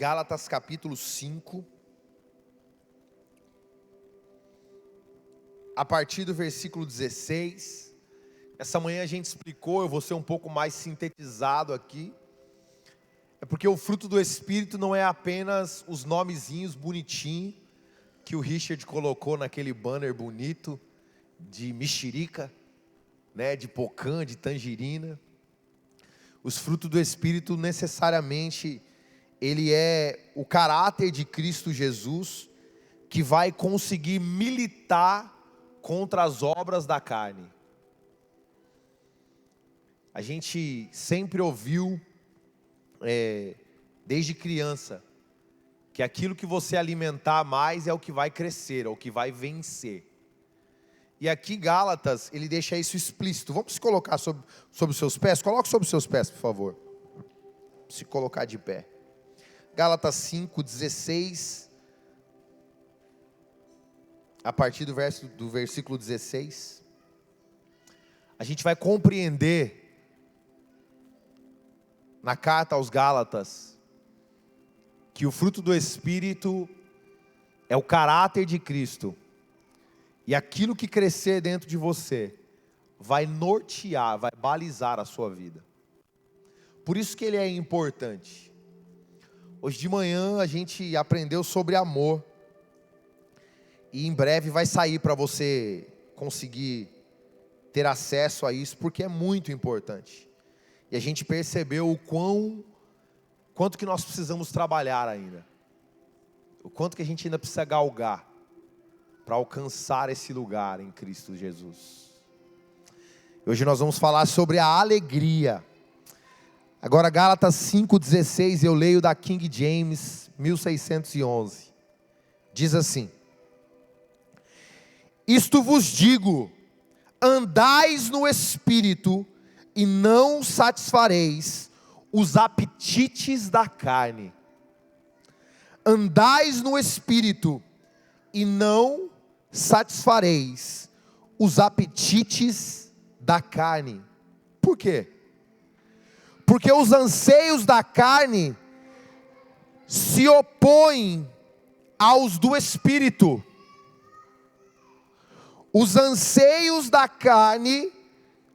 Gálatas capítulo 5, a partir do versículo 16. Essa manhã a gente explicou, eu vou ser um pouco mais sintetizado aqui. É porque o fruto do Espírito não é apenas os nomezinhos bonitinhos que o Richard colocou naquele banner bonito de mexerica, né, de pocã, de tangerina. Os frutos do Espírito necessariamente ele é o caráter de Cristo Jesus que vai conseguir militar contra as obras da carne. A gente sempre ouviu, desde criança, que aquilo que você alimentar mais é o que vai crescer, é o que vai vencer. E aqui Gálatas, ele deixa isso explícito. Vamos se colocar sobre os seus pés? Coloque sobre os seus pés, por favor. Se colocar de pé. Gálatas 5, 16. A partir do versículo 16. A gente vai compreender, na carta aos Gálatas, que o fruto do Espírito é o caráter de Cristo. E aquilo que crescer dentro de você vai nortear, vai balizar a sua vida. Por isso que ele é importante. Hoje de manhã a gente aprendeu sobre amor. E em breve vai sair para você conseguir ter acesso a isso, porque é muito importante. E a gente percebeu quanto que nós precisamos trabalhar ainda. O quanto que a gente ainda precisa galgar para alcançar esse lugar em Cristo Jesus. Hoje nós vamos falar sobre a alegria. Agora Gálatas 5,16, eu leio da King James 1611. Diz assim: isto vos digo, andais no Espírito, e não satisfareis os apetites da carne. Andais no Espírito, e não satisfareis os apetites da carne. Por quê? Porque os anseios da carne se opõem aos do Espírito. Os anseios da carne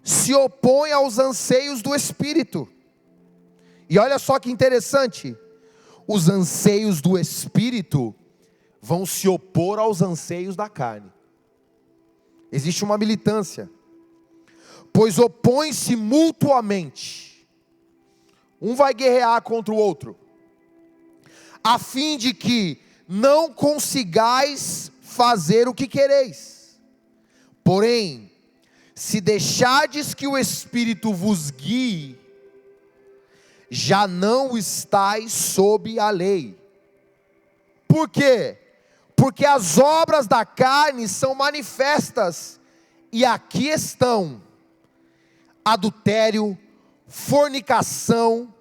se opõem aos anseios do Espírito. E olha só que interessante, os anseios do Espírito vão se opor aos anseios da carne. Existe uma militância, pois opõem-se mutuamente. Um vai guerrear contra o outro, a fim de que não consigais fazer o que quereis. Porém, se deixardes que o Espírito vos guie, já não estáis sob a lei. Por quê? Porque as obras da carne são manifestas, e aqui estão: adultério, fornicação,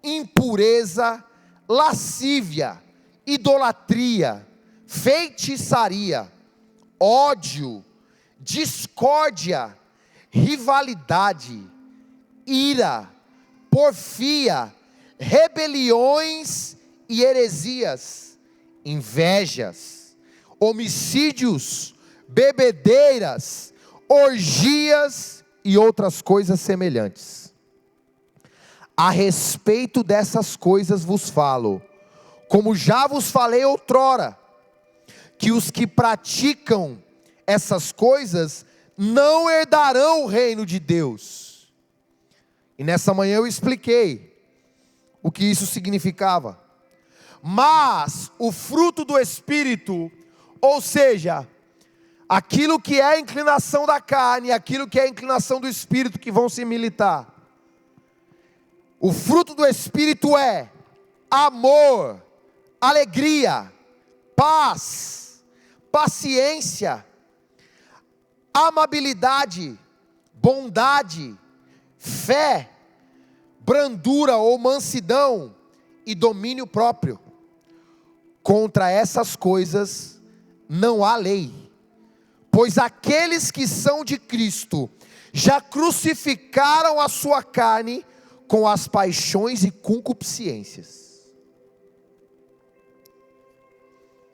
impureza, lascívia, idolatria, feitiçaria, ódio, discórdia, rivalidade, ira, porfia, rebeliões e heresias, invejas, homicídios, bebedeiras, orgias e outras coisas semelhantes. A respeito dessas coisas vos falo, como já vos falei outrora, que os que praticam essas coisas não herdarão o reino de Deus. E nessa manhã eu expliquei o que isso significava. Mas o fruto do Espírito, ou seja, aquilo que é a inclinação da carne, aquilo que é a inclinação do Espírito, que vão se militar. O fruto do Espírito é amor, alegria, paz, paciência, amabilidade, bondade, fé, brandura ou mansidão e domínio próprio. Contra essas coisas não há lei, pois aqueles que são de Cristo já crucificaram a sua carne com as paixões e concupiscências.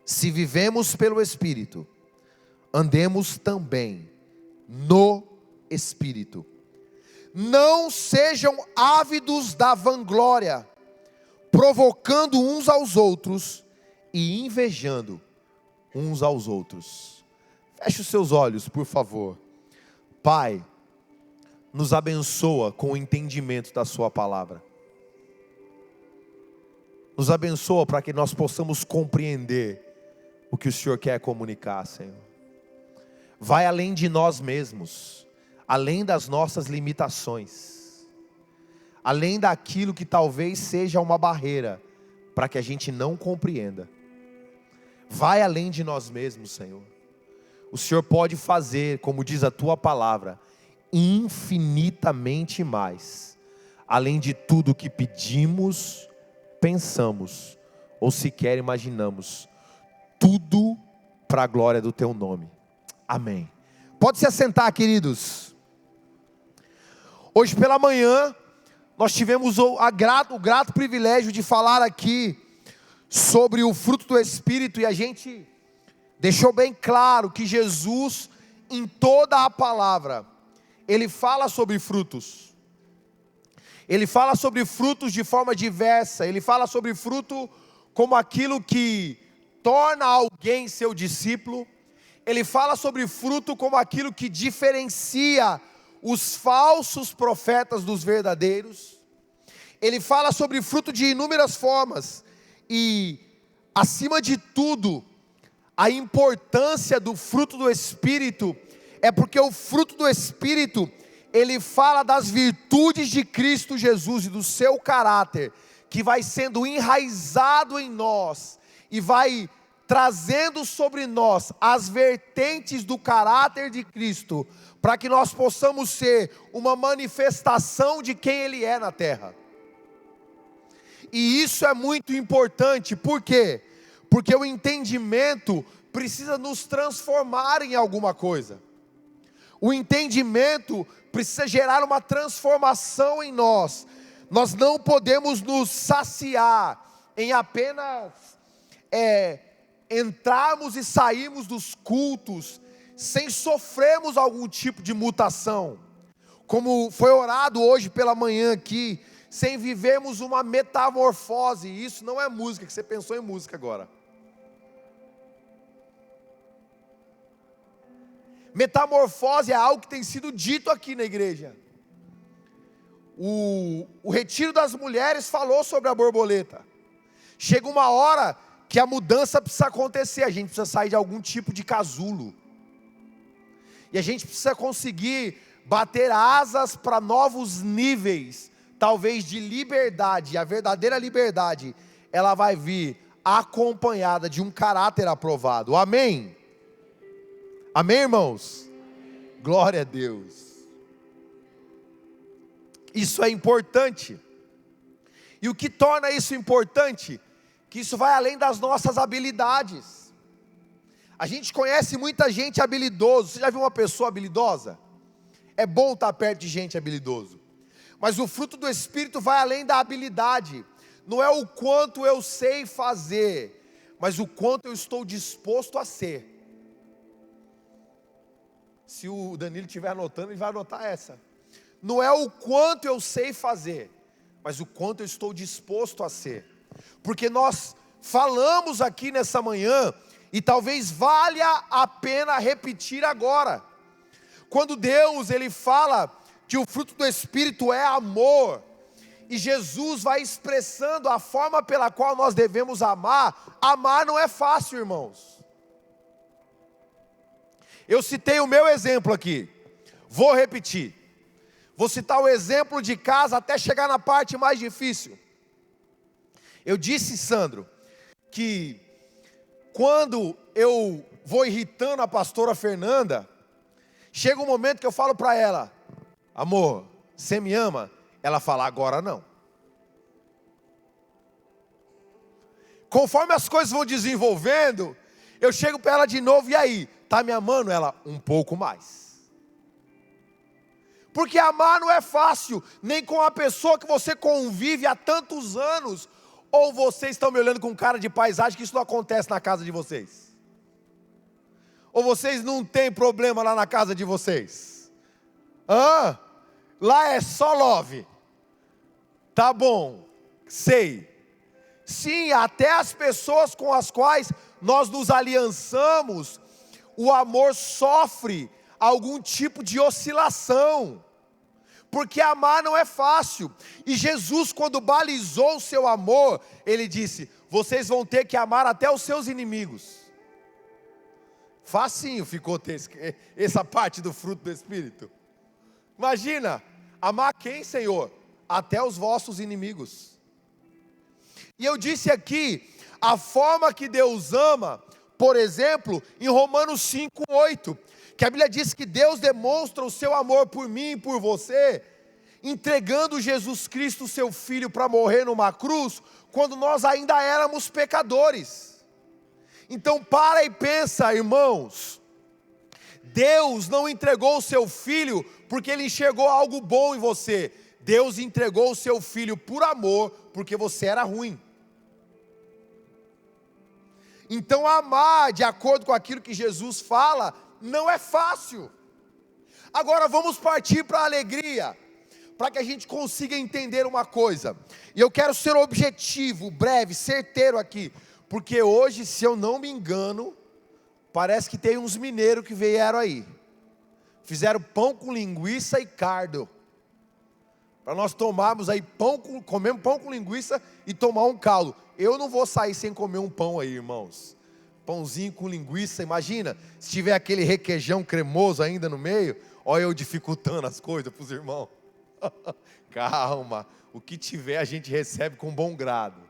Se vivemos pelo Espírito, andemos também no Espírito. Não sejam ávidos da vanglória, provocando uns aos outros e invejando uns aos outros. Feche os seus olhos, por favor. Pai, nos abençoa com o entendimento da sua palavra. Nos abençoa para que nós possamos compreender o que o Senhor quer comunicar, Senhor. Vai além de nós mesmos, além das nossas limitações, além daquilo que talvez seja uma barreira para que a gente não compreenda. Vai além de nós mesmos, Senhor. O Senhor pode fazer, como diz a tua palavra, infinitamente mais, além de tudo que pedimos, pensamos ou sequer imaginamos, tudo para a glória do teu nome. Amém. Pode se assentar, queridos. Hoje pela manhã nós tivemos o grato privilégio de falar aqui sobre o fruto do Espírito, e a gente deixou bem claro que Jesus, em toda a palavra, Ele fala sobre frutos. Ele fala sobre frutos de forma diversa. Ele fala sobre fruto como aquilo que torna alguém seu discípulo. Ele fala sobre fruto como aquilo que diferencia os falsos profetas dos verdadeiros. Ele fala sobre fruto de inúmeras formas. E, acima de tudo, a importância do fruto do Espírito é porque o fruto do Espírito, ele fala das virtudes de Cristo Jesus e do seu caráter, que vai sendo enraizado em nós e vai trazendo sobre nós as vertentes do caráter de Cristo, para que nós possamos ser uma manifestação de quem Ele é na terra. E isso é muito importante, por quê? Porque o entendimento precisa nos transformar em alguma coisa. O entendimento precisa gerar uma transformação em nós. Nós não podemos nos saciar em apenas entrarmos e sairmos dos cultos sem sofrermos algum tipo de mutação, como foi orado hoje pela manhã aqui, sem vivermos uma metamorfose. Isso não é música, que você pensou em música agora. Metamorfose é algo que tem sido dito aqui na igreja. O retiro das mulheres falou sobre a borboleta. Chega uma hora que a mudança precisa acontecer, a gente precisa sair de algum tipo de casulo, e a gente precisa conseguir bater asas para novos níveis, talvez de liberdade. E a verdadeira liberdade, ela vai vir acompanhada de um caráter aprovado. Amém? Amém, irmãos? Glória a Deus. Isso é importante. E o que torna isso importante? Que isso vai além das nossas habilidades. A gente conhece muita gente habilidosa. Você já viu uma pessoa habilidosa? É bom estar perto de gente habilidoso. Mas o fruto do Espírito vai além da habilidade. Não é o quanto eu sei fazer, mas o quanto eu estou disposto a ser. Se o Danilo estiver anotando, ele vai anotar essa. Não é o quanto eu sei fazer, mas o quanto eu estou disposto a ser. Porque nós falamos aqui nessa manhã, e talvez valha a pena repetir agora. Quando Deus, Ele fala que o fruto do Espírito é amor, e Jesus vai expressando a forma pela qual nós devemos amar. Amar não é fácil, irmãos. Eu citei o meu exemplo aqui, vou repetir. Vou citar o exemplo de casa até chegar na parte mais difícil. Eu disse, Sandro, que quando eu vou irritando a pastora Fernanda, chega um momento que eu falo para ela: amor, você me ama? Ela fala: agora não. Conforme as coisas vão desenvolvendo, eu chego para ela de novo: e aí, tá me amando? Ela: um pouco mais. Porque amar não é fácil, nem com a pessoa que você convive há tantos anos, Ou vocês estão me olhando com cara de paisagem que isso não acontece na casa de vocês? Ou vocês não têm problema lá na casa de vocês? Lá é só love. Tá bom, sei. Sim, até as pessoas com as quais nós nos aliançamos, o amor sofre algum tipo de oscilação, porque amar não é fácil. E Jesus, quando balizou o seu amor, Ele disse: vocês vão ter que amar até os seus inimigos. Facinho ficou ter essa parte do fruto do Espírito. Imagina, amar quem, Senhor? Até os vossos inimigos. E eu disse aqui, a forma que Deus ama, por exemplo, em Romanos 5:8, que a Bíblia diz que Deus demonstra o seu amor por mim e por você, entregando Jesus Cristo, seu Filho, para morrer numa cruz, quando nós ainda éramos pecadores. Então para e pensa, irmãos, Deus não entregou o seu Filho porque Ele enxergou algo bom em você. Deus entregou o seu Filho por amor, porque você era ruim. Então amar de acordo com aquilo que Jesus fala, não é fácil. Agora vamos partir para a alegria, para que a gente consiga entender uma coisa. E eu quero ser objetivo, breve, certeiro aqui, porque hoje, se eu não me engano, parece que tem uns mineiros que vieram aí, fizeram pão com linguiça e cardo, para nós tomarmos aí comemos pão com linguiça e tomar um caldo. Eu não vou sair sem comer um pão aí, irmãos. Pãozinho com linguiça, imagina, se tiver aquele requeijão cremoso ainda no meio. Olha eu dificultando as coisas para os irmãos. Calma, o que tiver a gente recebe com bom grado.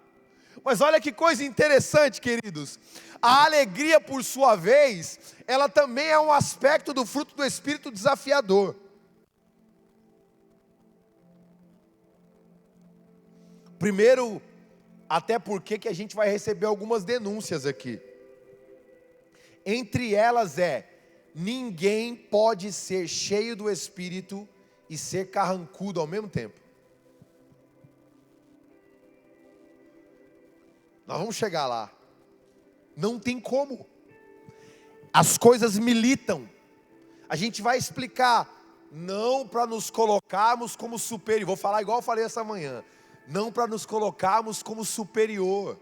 Mas olha que coisa interessante, queridos. A alegria, por sua vez, ela também é um aspecto do fruto do Espírito desafiador. Primeiro, até porque que a gente vai receber algumas denúncias aqui. Entre elas ninguém pode ser cheio do Espírito e ser carrancudo ao mesmo tempo. Nós vamos chegar lá. Não tem como. As coisas militam. A gente vai explicar, não para nos colocarmos como superior. Vou falar igual eu falei essa manhã. Não para nos colocarmos como superior,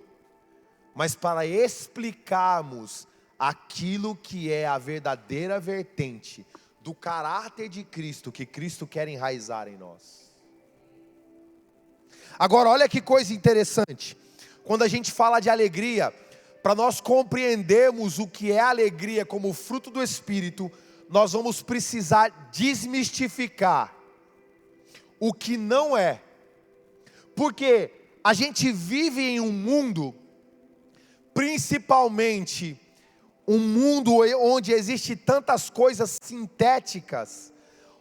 mas para explicarmos aquilo que é a verdadeira vertente do caráter de Cristo, que Cristo quer enraizar em nós. Agora olha que coisa interessante, quando a gente fala de alegria, para nós compreendermos o que é alegria como fruto do Espírito, nós vamos precisar desmistificar o que não é. Porque a gente vive em um mundo, principalmente um mundo onde existe tantas coisas sintéticas,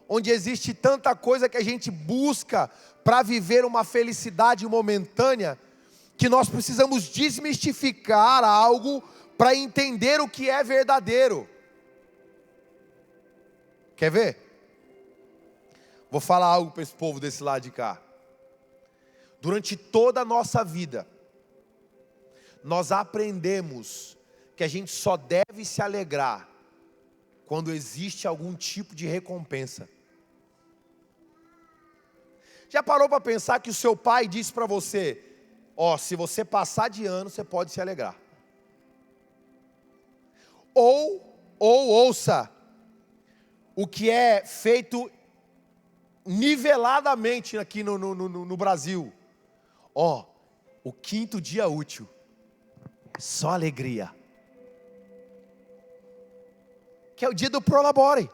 onde existe tanta coisa que a gente busca para viver uma felicidade momentânea, que nós precisamos desmistificar algo para entender o que é verdadeiro. Quer ver? Vou falar algo para esse povo desse lado de cá. Durante toda a nossa vida, nós aprendemos que a gente só deve se alegrar quando existe algum tipo de recompensa. Já parou para pensar que o seu pai disse para você: se você passar de ano, você pode se alegrar. Ou ouça, o que é feito niveladamente aqui no Brasil. O 5º dia útil, só alegria. Que é o dia do prolabore.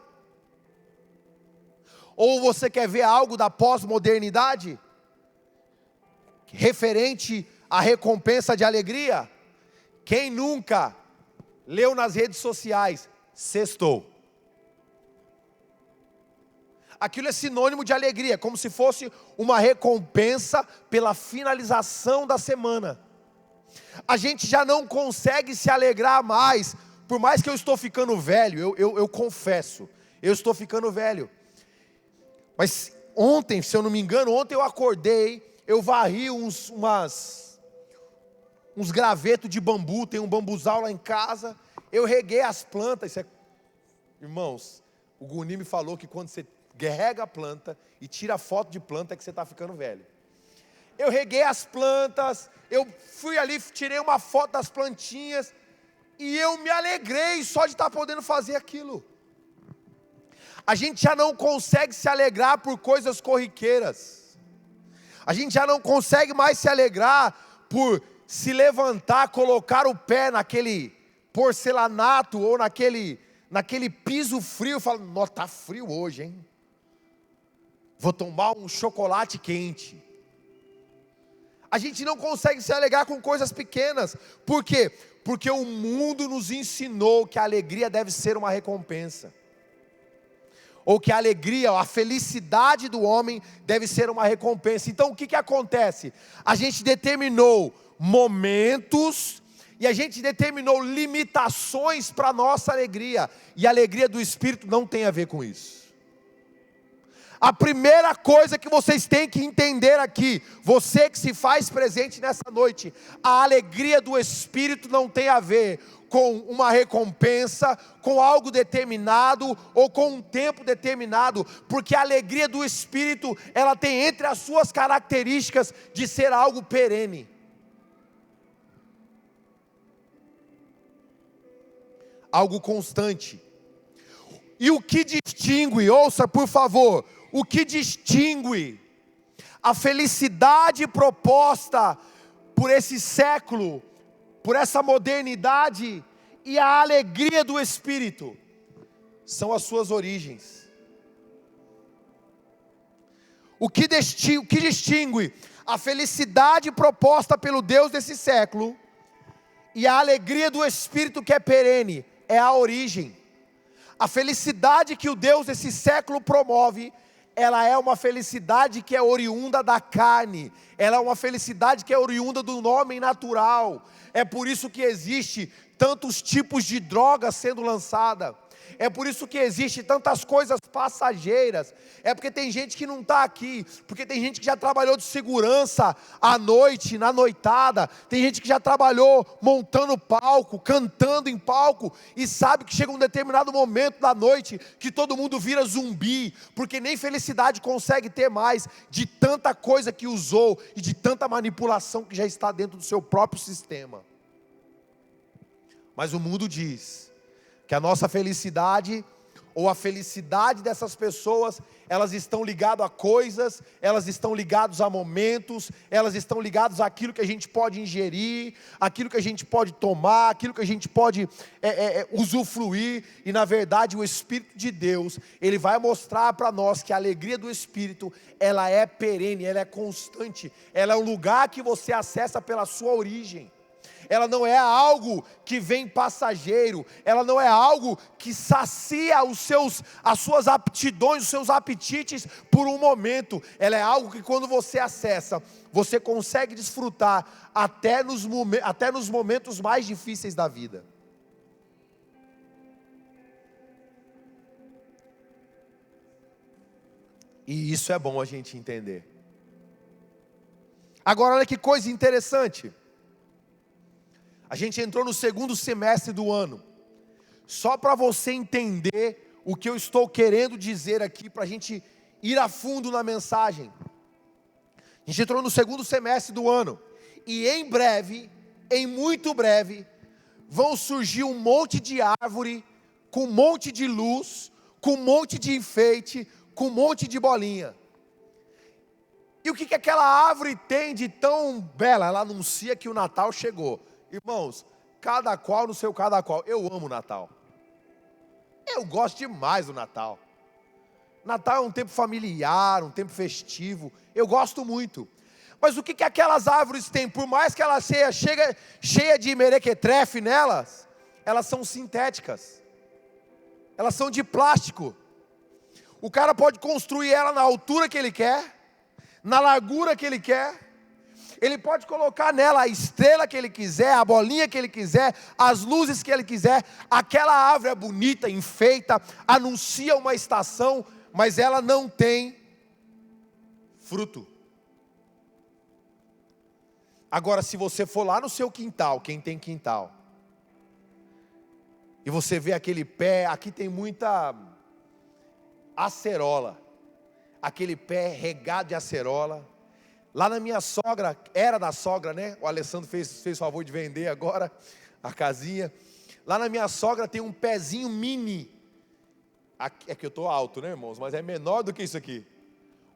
Ou você quer ver algo da pós-modernidade, referente à recompensa de alegria? Quem nunca leu nas redes sociais, sextou? Aquilo é sinônimo de alegria, como se fosse uma recompensa pela finalização da semana. A gente já não consegue se alegrar mais, por mais que eu estou ficando velho, eu confesso, eu estou ficando velho. Mas ontem, se eu não me engano, eu acordei, eu varri uns gravetos de bambu, tem um bambuzal lá em casa. Eu reguei as plantas. Irmãos, o Guni me falou que quando você rega a planta e tira foto de planta é que você está ficando velho. Eu reguei as plantas, eu fui ali, tirei uma foto das plantinhas, e eu me alegrei só de estar podendo fazer aquilo. A gente já não consegue se alegrar por coisas corriqueiras. A gente já não consegue mais se alegrar por se levantar, colocar o pé naquele porcelanato ou naquele piso frio e falar: nossa, está frio hoje, hein? Vou tomar um chocolate quente. A gente não consegue se alegrar com coisas pequenas. Por quê? Porque o mundo nos ensinou que a alegria deve ser uma recompensa. Ou que a alegria, a felicidade do homem deve ser uma recompensa. Então o que acontece? A gente determinou momentos e a gente determinou limitações para a nossa alegria. E a alegria do Espírito não tem a ver com isso. A primeira coisa que vocês têm que entender aqui, você que se faz presente nessa noite, a alegria do Espírito não tem a ver com uma recompensa, com algo determinado ou com um tempo determinado, porque a alegria do Espírito, ela tem entre as suas características de ser algo perene. Algo constante. E o que distingue, ouça por favor, o que distingue a felicidade proposta por esse século, por essa modernidade e a alegria do Espírito, são as suas origens. O que distingue a felicidade proposta pelo Deus desse século e a alegria do Espírito que é perene, é a origem. A felicidade que o Deus desse século promove, ela é uma felicidade que é oriunda da carne, ela é uma felicidade que é oriunda do homem natural. É por isso que existe tantos tipos de drogas sendo lançada, é por isso que existe tantas coisas passageiras, é porque tem gente que não está aqui, porque tem gente que já trabalhou de segurança à noite, na noitada, tem gente que já trabalhou montando palco, cantando em palco, e sabe que chega um determinado momento da noite, que todo mundo vira zumbi, porque nem felicidade consegue ter mais, de tanta coisa que usou, e de tanta manipulação que já está dentro do seu próprio sistema. Mas o mundo diz que a nossa felicidade, ou a felicidade dessas pessoas, elas estão ligadas a coisas, elas estão ligadas a momentos, elas estão ligadas àquilo que a gente pode ingerir, aquilo que a gente pode tomar, aquilo que a gente pode usufruir, e na verdade o Espírito de Deus, Ele vai mostrar para nós que a alegria do Espírito, ela é perene, ela é constante, ela é um lugar que você acessa pela sua origem. Ela não é algo que vem passageiro, ela não é algo que sacia as suas aptidões, os seus apetites por um momento. Ela é algo que quando você acessa, você consegue desfrutar até nos momentos mais difíceis da vida. E isso é bom a gente entender. Agora olha que coisa interessante. A gente entrou no segundo semestre do ano. Só para você entender o que eu estou querendo dizer aqui, para a gente ir a fundo na mensagem. A gente entrou no segundo semestre do ano. E em breve, em muito breve, vão surgir um monte de árvore, com um monte de luz, com um monte de enfeite, com um monte de bolinha. E o que aquela árvore tem de tão bela? Ela anuncia que o Natal chegou. Irmãos, cada qual no seu cada qual. Eu amo o Natal. Eu gosto demais do Natal. Natal é um tempo familiar, um tempo festivo. Eu gosto muito. Mas o que aquelas árvores têm? Por mais que ela seja cheia de merequetrefe nelas, elas são sintéticas. Elas são de plástico. O cara pode construir ela na altura que ele quer, na largura que ele quer. Ele pode colocar nela a estrela que ele quiser, a bolinha que ele quiser, as luzes que ele quiser. Aquela árvore é bonita, enfeita, anuncia uma estação, mas ela não tem fruto. Agora, se você for lá no seu quintal, quem tem quintal, e você vê aquele pé, aqui tem muita acerola, aquele pé regado de acerola. Lá na minha sogra, era da sogra, né? O Alessandro fez o favor de vender agora a casinha. Lá na minha sogra tem um pezinho mini. Aqui, é que eu estou alto, né, irmãos? Mas é menor do que isso aqui.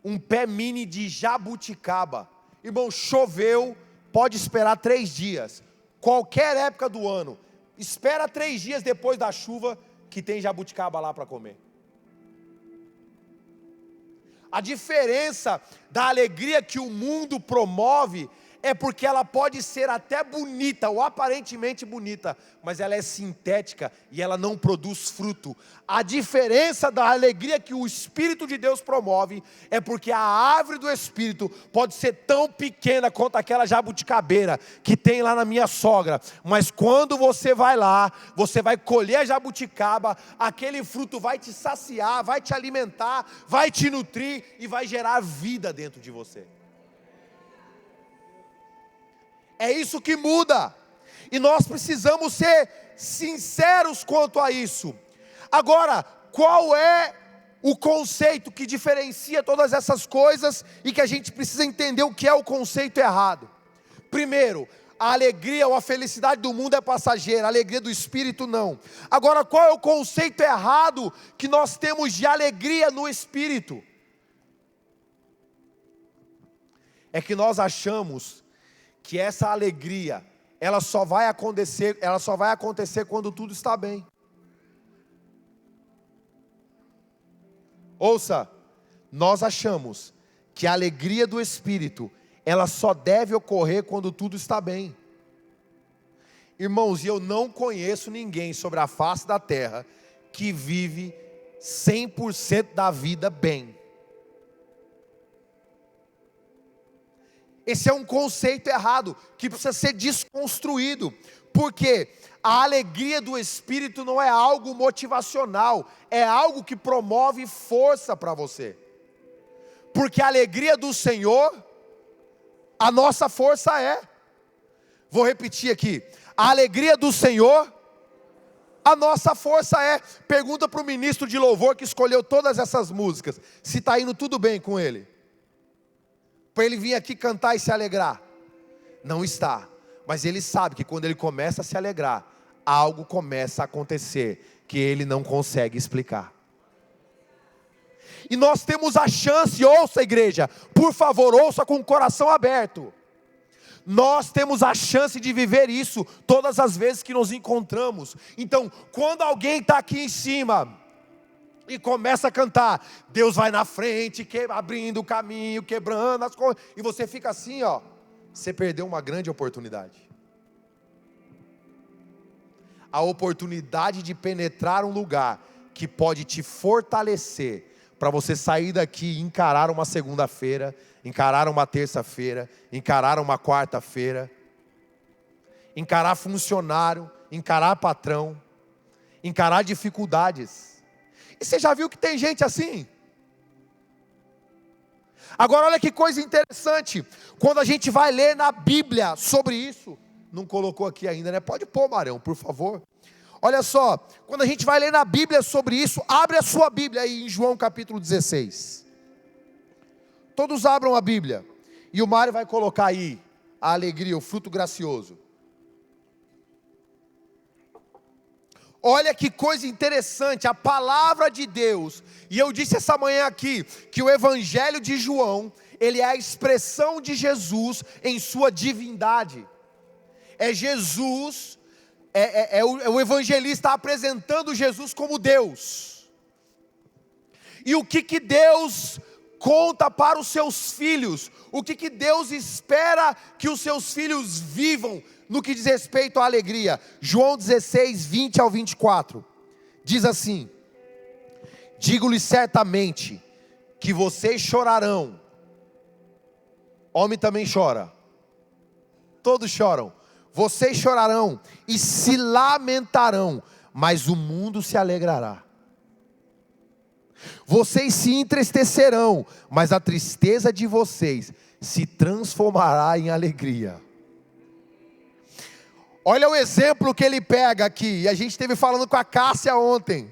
Um pé mini de jabuticaba. Irmão, choveu, pode esperar 3 dias. Qualquer época do ano. Espera 3 dias depois da chuva que tem jabuticaba lá para comer. A diferença da alegria que o mundo promove é porque ela pode ser até bonita ou aparentemente bonita, mas ela é sintética e ela não produz fruto. A diferença da alegria que o Espírito de Deus promove é porque a árvore do Espírito pode ser tão pequena quanto aquela jabuticabeira que tem lá na minha sogra, mas quando você vai lá, você vai colher a jabuticaba, aquele fruto vai te saciar, vai te alimentar, vai te nutrir e vai gerar vida dentro de você. É isso que muda, e nós precisamos ser sinceros quanto a isso. Agora, qual é o conceito que diferencia todas essas coisas e que a gente precisa entender o que é o conceito errado? Primeiro, a alegria ou a felicidade do mundo é passageira, a alegria do Espírito não. Agora, qual é o conceito errado que nós temos de alegria no Espírito? É que nós achamos que essa alegria, ela só vai acontecer quando tudo está bem. Ouça, nós achamos que a alegria do Espírito, ela só deve ocorrer quando tudo está bem. Irmãos, e eu não conheço ninguém sobre a face da terra que vive 100% da vida bem. Esse é um conceito errado, que precisa ser desconstruído, porque a alegria do Espírito não é algo motivacional, é algo que promove força para você, porque a alegria do Senhor, a nossa força é. Vou repetir aqui, a alegria do Senhor, a nossa força é. Pergunta para o ministro de louvor que escolheu todas essas músicas, se está indo tudo bem com ele, para ele vir aqui cantar e se alegrar. Não está, mas ele sabe que quando ele começa a se alegrar, algo começa a acontecer, que ele não consegue explicar. E nós temos a chance, ouça igreja, por favor, ouça com o coração aberto. Nós temos a chance de viver isso, todas as vezes que nos encontramos. Então, quando alguém está aqui em cima e começa a cantar, Deus vai na frente, abrindo o caminho, quebrando as coisas, e você fica assim, ó, você perdeu uma grande oportunidade. A oportunidade de penetrar um lugar que pode te fortalecer, para você sair daqui e encarar uma segunda-feira, encarar uma terça-feira, encarar uma quarta-feira, encarar funcionário, encarar patrão, encarar dificuldades. E você já viu que tem gente assim? Agora olha que coisa interessante, quando a gente vai ler na Bíblia sobre isso, não colocou aqui ainda, né? Pode pôr, Marão, por favor. Olha só, quando a gente vai ler na Bíblia sobre isso, abre a sua Bíblia aí em João capítulo 16. Todos abram a Bíblia, e o Mário vai colocar aí a alegria, o fruto gracioso. Olha que coisa interessante, a palavra de Deus, e eu disse essa manhã aqui, que o Evangelho de João, ele é a expressão de Jesus em sua divindade. É Jesus, o evangelista apresentando Jesus como Deus. E o que Deus conta para os seus filhos, o que Deus espera que os seus filhos vivam, no que diz respeito à alegria. João 16, 20 ao 24, diz assim: digo-lhes certamente, que vocês chorarão. Homem também chora, todos choram. Vocês chorarão e se lamentarão, mas o mundo se alegrará. Vocês se entristecerão, mas a tristeza de vocês se transformará em alegria. Olha o exemplo que ele pega aqui, e a gente esteve falando com a Cássia ontem.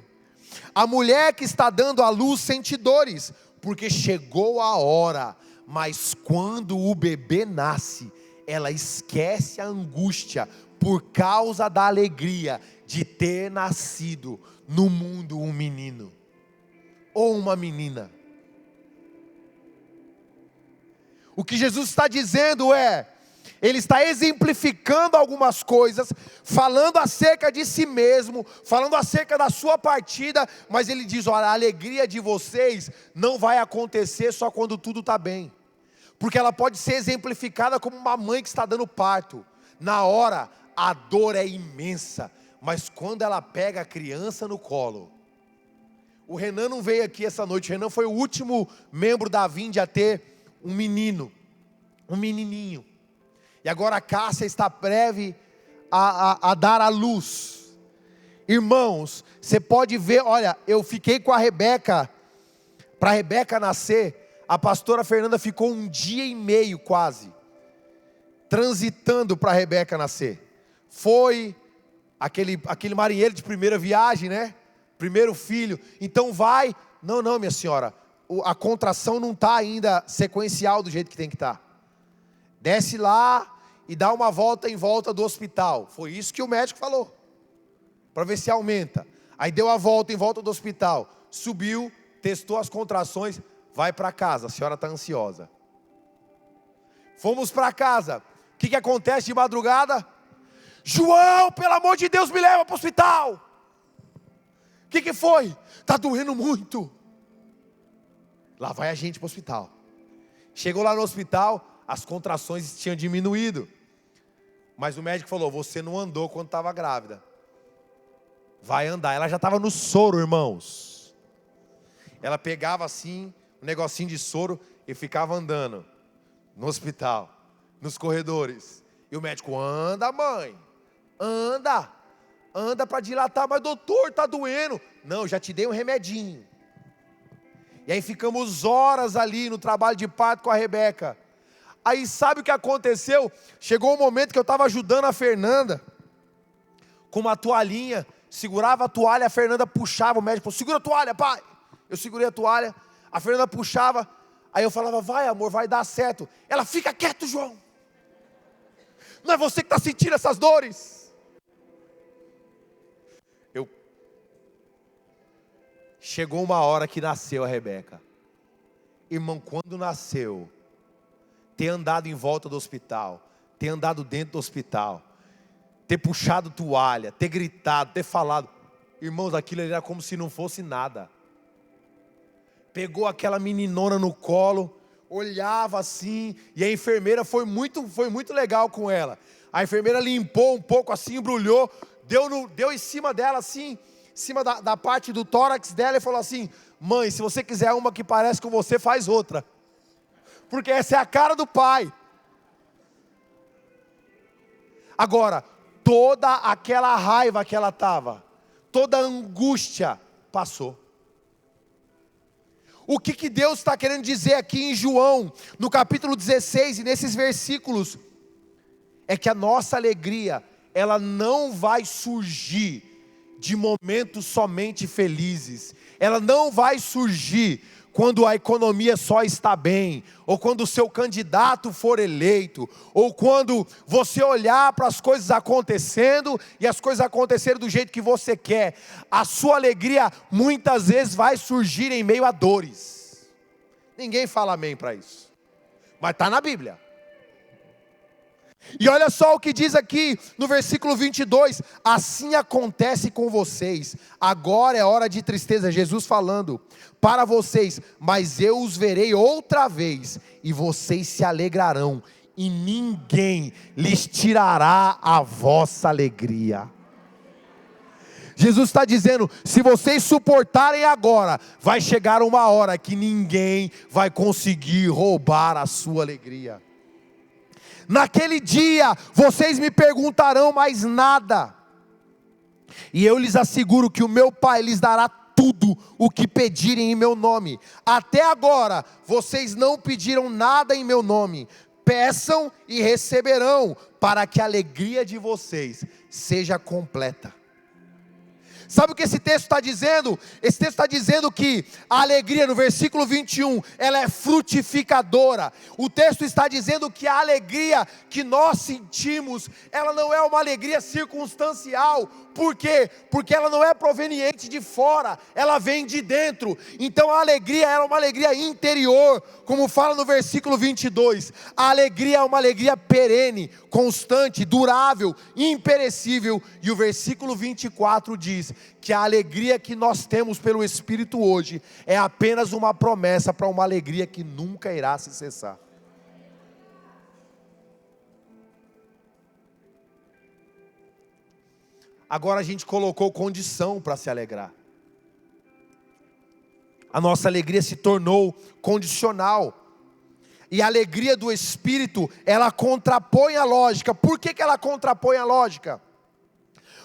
A mulher que está dando à luz sente dores, porque chegou a hora, mas quando o bebê nasce, ela esquece a angústia, por causa da alegria de ter nascido no mundo um menino, ou uma menina. O que Jesus está dizendo Ele está exemplificando algumas coisas, falando acerca de si mesmo, falando acerca da sua partida, mas Ele diz, olha, a alegria de vocês não vai acontecer só quando tudo está bem, porque ela pode ser exemplificada como uma mãe que está dando parto. Na hora, a dor é imensa, mas quando ela pega a criança no colo, o Renan não veio aqui essa noite, o Renan foi o último membro da Vinde a ter um menino, um menininho. E agora a Cássia está breve a dar à luz. Irmãos, você pode ver, olha, eu fiquei com a Rebeca, para a Rebeca nascer, a pastora Fernanda ficou 1 dia e meio quase, transitando para a Rebeca nascer. Foi aquele marinheiro de primeira viagem, né? Primeiro filho, então vai, não minha senhora, a contração não está ainda sequencial do jeito que tem que estar. Desce lá e dá uma volta em volta do hospital. Foi isso que o médico falou, para ver se aumenta. Aí deu a volta em volta do hospital, subiu, testou as contrações, vai para casa, a senhora está ansiosa. Fomos para casa, o que acontece de madrugada? João, pelo amor de Deus, me leva para o hospital. O que foi? Está doendo muito. Lá vai a gente para o hospital. Chegou lá no hospital, as contrações tinham diminuído, mas o médico falou, você não andou quando estava grávida, vai andar. Ela já estava no soro, irmãos. Ela pegava assim, um negocinho de soro e ficava andando no hospital, nos corredores. E o médico, anda mãe, anda para dilatar. Mas doutor, está doendo. Não, já te dei um remedinho. E aí ficamos horas ali no trabalho de parto com a Rebeca. Aí sabe o que aconteceu? Chegou um momento que eu estava ajudando a Fernanda com uma toalhinha, segurava a toalha, a Fernanda puxava, o médico falou, segura a toalha, pai. Eu segurei a toalha, a Fernanda puxava, aí eu falava, vai amor, vai dar certo. Ela, fica quieto, João. Não é você que está sentindo essas dores. Chegou uma hora que nasceu a Rebeca. Irmão, quando nasceu, ter andado em volta do hospital, ter andado dentro do hospital, ter puxado toalha, ter gritado, ter falado, irmãos, aquilo era como se não fosse nada. Pegou aquela meninona no colo, olhava assim, e a enfermeira foi muito legal com ela. A enfermeira limpou um pouco assim, embrulhou, deu em cima dela assim, em cima da parte do tórax dela, e falou assim, mãe, se você quiser uma que parece com você, faz outra, porque essa é a cara do pai. Agora, toda aquela raiva que ela estava, toda a angústia passou. O que Deus está querendo dizer aqui em João, no capítulo 16, e nesses versículos, é que a nossa alegria, ela não vai surgir de momentos somente felizes, ela não vai surgir quando a economia só está bem, ou quando o seu candidato for eleito, ou quando você olhar para as coisas acontecendo, e as coisas acontecerem do jeito que você quer. A sua alegria muitas vezes vai surgir em meio a dores. Ninguém fala amém para isso, mas está na Bíblia. E olha só o que diz aqui no versículo 22, assim acontece com vocês, agora é hora de tristeza, Jesus falando para vocês, mas eu os verei outra vez, e vocês se alegrarão, e ninguém lhes tirará a vossa alegria. Jesus está dizendo, se vocês suportarem agora, vai chegar uma hora que ninguém vai conseguir roubar a sua alegria. Naquele dia, vocês me perguntarão mais nada, e eu lhes asseguro que o meu Pai lhes dará tudo o que pedirem em meu nome. Até agora, vocês não pediram nada em meu nome. peçam e receberão, para que a alegria de vocês seja completa. Sabe o que esse texto está dizendo? Esse texto está dizendo que a alegria, no versículo 21, ela é frutificadora. O texto está dizendo que a alegria que nós sentimos, ela não é uma alegria circunstancial. Por quê? Porque ela não é proveniente de fora, ela vem de dentro. Então a alegria é uma alegria interior, como fala no versículo 22. A alegria é uma alegria perene, constante, durável, imperecível. E o versículo 24 diz que a alegria que nós temos pelo Espírito hoje é apenas uma promessa para uma alegria que nunca irá se cessar. Agora a gente colocou condição para se alegrar. A nossa alegria se tornou condicional. E a alegria do Espírito, ela contrapõe a lógica. Por que ela contrapõe a lógica?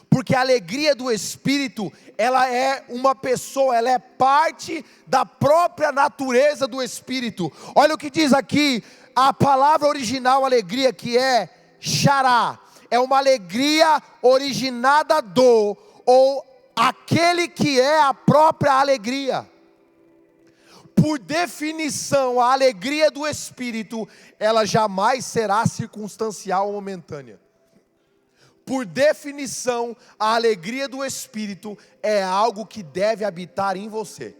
Porque a alegria do Espírito, ela é uma pessoa, ela é parte da própria natureza do Espírito. Olha o que diz aqui, a palavra original alegria, que é xará. É uma alegria originada do, ou aquele que é a própria alegria. Por definição, a alegria do Espírito, ela jamais será circunstancial ou momentânea. Por definição, a alegria do Espírito é algo que deve habitar em você.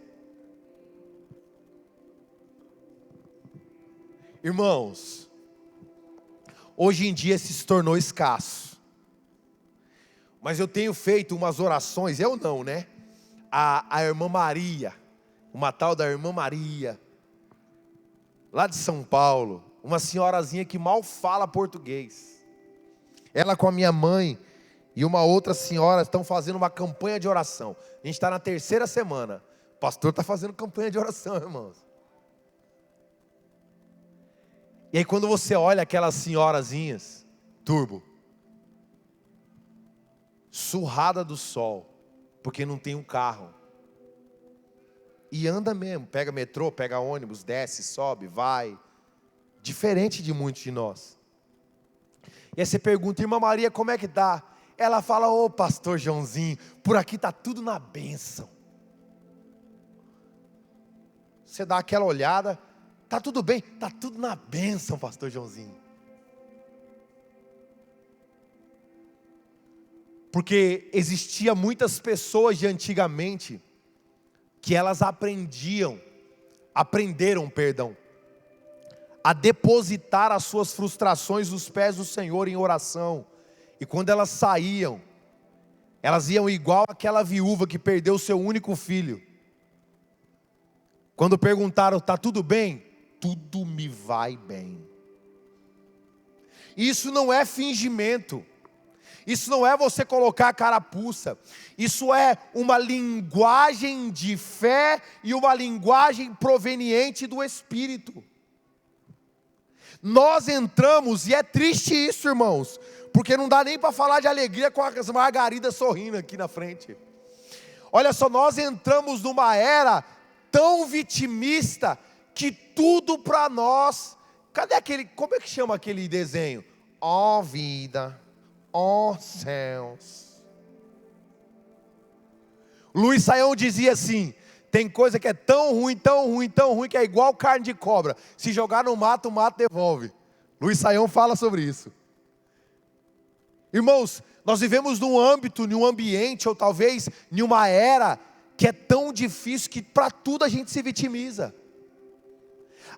Irmãos, hoje em dia se tornou escasso. Mas eu tenho feito umas orações, eu não, né? A irmã Maria, uma tal da irmã Maria, lá de São Paulo, uma senhorazinha que mal fala português. Ela com a minha mãe e uma outra senhora estão fazendo uma campanha de oração. A gente está na 3ª semana. O pastor está fazendo campanha de oração, irmãos. E aí quando você olha aquelas senhorazinhas, turbo, surrada do sol, porque não tem um carro, e anda mesmo, pega metrô, pega ônibus, desce, sobe, vai, diferente de muitos de nós. E aí você pergunta, irmã Maria, como é que tá? Ela fala, ô pastor Joãozinho, por aqui está tudo na bênção. Você dá aquela olhada, está tudo bem? Está tudo na bênção, pastor Joãozinho. Porque existia muitas pessoas de antigamente, que elas aprenderam, a depositar as suas frustrações nos pés do Senhor em oração. E quando elas saíam, elas iam igual aquela viúva que perdeu seu único filho. Quando perguntaram, está tudo bem? Tudo me vai bem. Isso não é fingimento. Isso não é você colocar a carapuça. Isso é uma linguagem de fé e uma linguagem proveniente do Espírito. Nós entramos, e é triste isso, irmãos, porque não dá nem para falar de alegria com as margaridas sorrindo aqui na frente. Olha só, nós entramos numa era tão vitimista, que tudo para nós, cadê aquele, como é que chama aquele desenho? Ó vida, ó céus. Luiz Saião dizia assim, tem coisa que é tão ruim, tão ruim, tão ruim, que é igual carne de cobra. Se jogar no mato, o mato devolve. Luiz Saião fala sobre isso. Irmãos, nós vivemos num âmbito, num ambiente, ou talvez em uma era, que é tão difícil que para tudo a gente se vitimiza.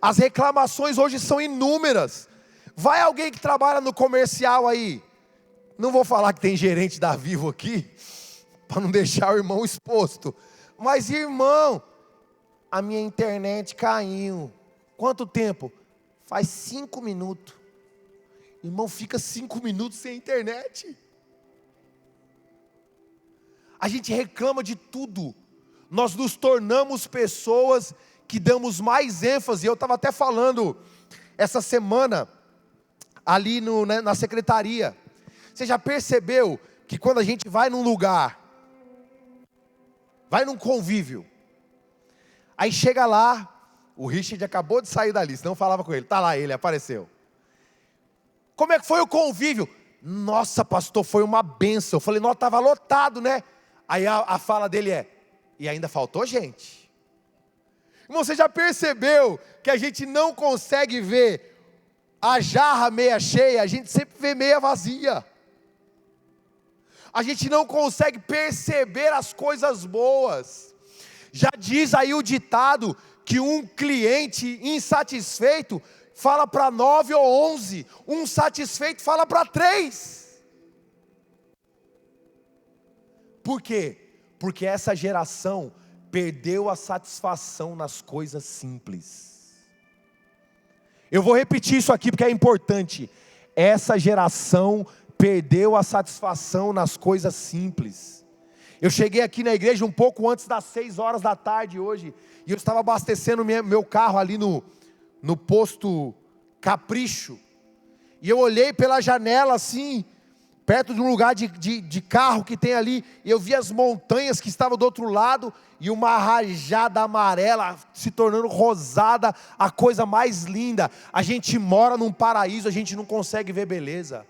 As reclamações hoje são inúmeras. Vai alguém que trabalha no comercial aí. Não vou falar que tem gerente da Vivo aqui, para não deixar o irmão exposto. Mas irmão, a minha internet caiu. Quanto tempo? Faz 5 minutos. Irmão, fica 5 minutos sem internet. A gente reclama de tudo. Nós nos tornamos pessoas que damos mais ênfase. Eu estava até falando essa semana ali na secretaria. Você já percebeu que quando a gente vai num lugar, vai num convívio, aí chega lá, o Richard acabou de sair da lista, não falava com ele, está lá ele, apareceu. Como é que foi o convívio? Nossa, pastor, foi uma bênção. Eu falei, nossa, estava lotado, né? Aí a fala dele é, e ainda faltou gente. Você já percebeu que a gente não consegue ver a jarra meia cheia, a gente sempre vê meia vazia. A gente não consegue perceber as coisas boas. Já diz aí o ditado que um cliente insatisfeito fala para 9 ou 11, um satisfeito fala para 3. Por quê? Porque essa geração perdeu a satisfação nas coisas simples. Eu vou repetir isso aqui porque é importante. Essa geração perdeu a satisfação nas coisas simples. Eu cheguei aqui na igreja um pouco antes das 6 horas da tarde hoje, e eu estava abastecendo meu carro ali no posto Capricho, e eu olhei pela janela assim, perto de um lugar de carro que tem ali, e eu vi as montanhas que estavam do outro lado, e uma rajada amarela se tornando rosada, a coisa mais linda. A gente mora num paraíso, a gente não consegue ver beleza.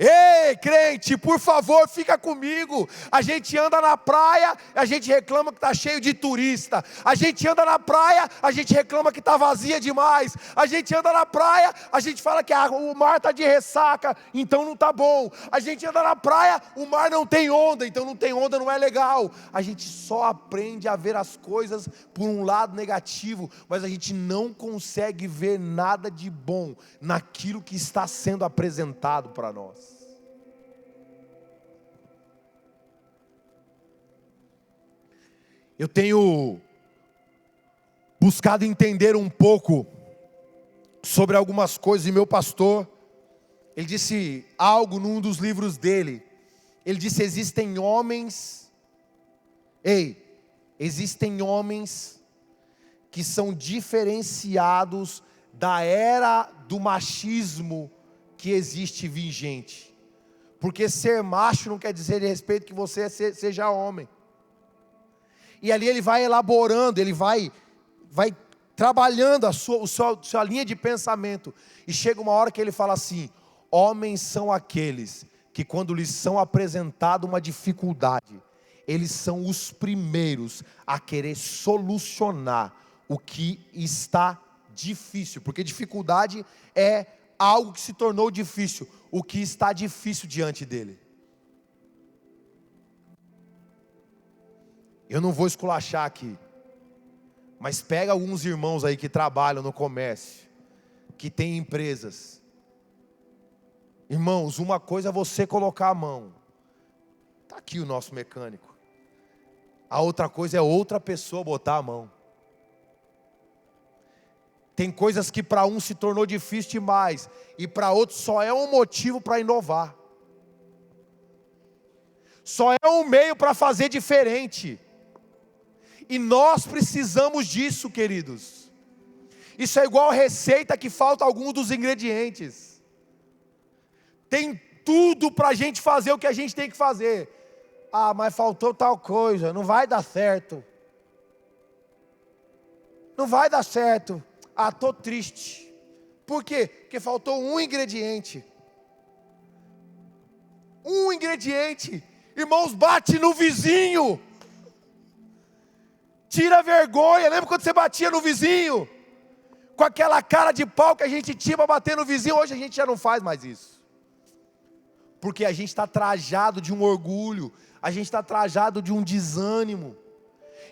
Ei, crente, por favor, fica comigo. A gente anda na praia, a gente reclama que está cheio de turista. A gente anda na praia, a gente reclama que está vazia demais. A gente anda na praia, a gente fala que o mar está de ressaca, então não está bom. A gente anda na praia, o mar não tem onda, então não tem onda, não é legal. A gente só aprende a ver as coisas por um lado negativo, mas a gente não consegue ver nada de bom naquilo que está sendo apresentado para nós. Eu tenho buscado entender um pouco sobre algumas coisas, e meu pastor, ele disse algo num dos livros dele. Ele disse: existem homens que são diferenciados da era do machismo que existe vigente, porque ser macho não quer dizer de respeito que você seja homem. E ali ele vai elaborando, ele vai trabalhando a sua linha de pensamento. E chega uma hora que ele fala assim: homens são aqueles que quando lhes são apresentada uma dificuldade, eles são os primeiros a querer solucionar o que está difícil. Porque dificuldade é algo que se tornou difícil, o que está difícil diante dele. Eu não vou esculachar aqui, mas pega alguns irmãos aí que trabalham no comércio, que tem empresas. Irmãos, uma coisa é você colocar a mão. Está aqui o nosso mecânico. A outra coisa é outra pessoa botar a mão. Tem coisas que para um se tornou difícil demais, e para outro só é um motivo para inovar. Só é um meio para fazer diferente. E nós precisamos disso, queridos. Isso é igual receita que falta algum dos ingredientes. Tem tudo para a gente fazer o que a gente tem que fazer. Ah, mas faltou tal coisa, não vai dar certo. Não vai dar certo. Ah, estou triste. Por quê? Porque faltou um ingrediente. Um ingrediente. Irmãos, bate no vizinho. Tira a vergonha. Lembra quando você batia no vizinho? Com aquela cara de pau que a gente tinha para bater no vizinho. Hoje a gente já não faz mais isso. Porque a gente está trajado de um orgulho. A gente está trajado de um desânimo.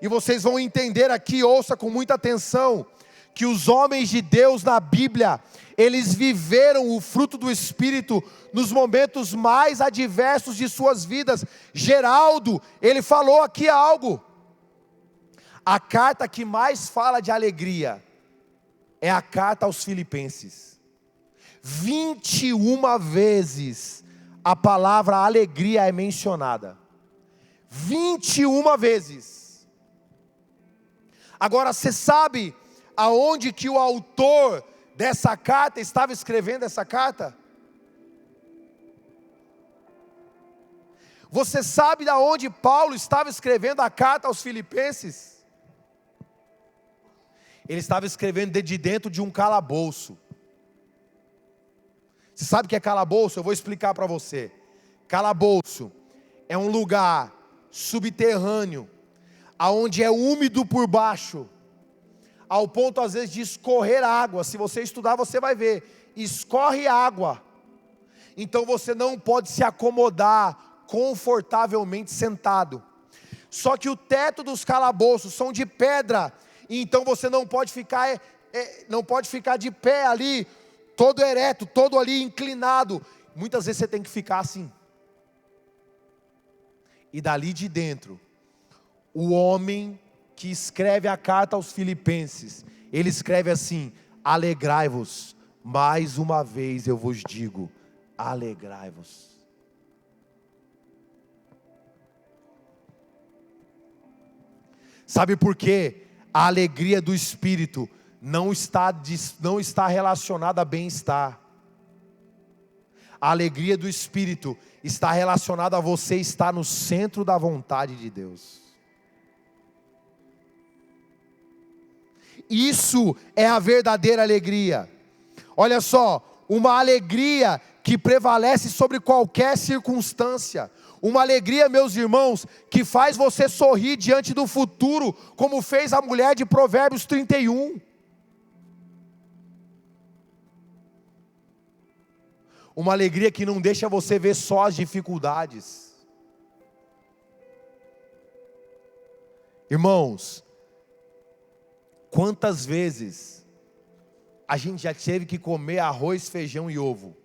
E vocês vão entender aqui, ouça com muita atenção, que os homens de Deus na Bíblia, eles viveram o fruto do Espírito nos momentos mais adversos de suas vidas. Geraldo, ele falou aqui algo. A carta que mais fala de alegria é a carta aos Filipenses. 21 vezes a palavra alegria é mencionada. 21 vezes. Agora, você sabe aonde que o autor dessa carta estava escrevendo essa carta? Você sabe aonde Paulo estava escrevendo a carta aos Filipenses? Ele estava escrevendo de dentro de um calabouço. Você sabe o que é calabouço? Eu vou explicar para você. Calabouço é um lugar subterrâneo, aonde é úmido por baixo, ao ponto às vezes de escorrer água. Se você estudar, você vai ver, escorre água. Então você não pode se acomodar confortavelmente sentado. Só que o teto dos calabouços são de pedra, então você não pode ficar de pé ali, todo ereto, todo ali inclinado. Muitas vezes você tem que ficar assim. E dali de dentro, o homem que escreve a carta aos Filipenses, ele escreve assim: alegrai-vos, mais uma vez eu vos digo, alegrai-vos. Sabe por quê? A alegria do Espírito não está relacionada a bem-estar. A alegria do Espírito está relacionada a você estar no centro da vontade de Deus. Isso é a verdadeira alegria. Olha só, uma alegria que prevalece sobre qualquer circunstância. Uma alegria, meus irmãos, que faz você sorrir diante do futuro, como fez a mulher de Provérbios 31. Uma alegria que não deixa você ver só as dificuldades. Irmãos, quantas vezes a gente já teve que comer arroz, feijão e ovo?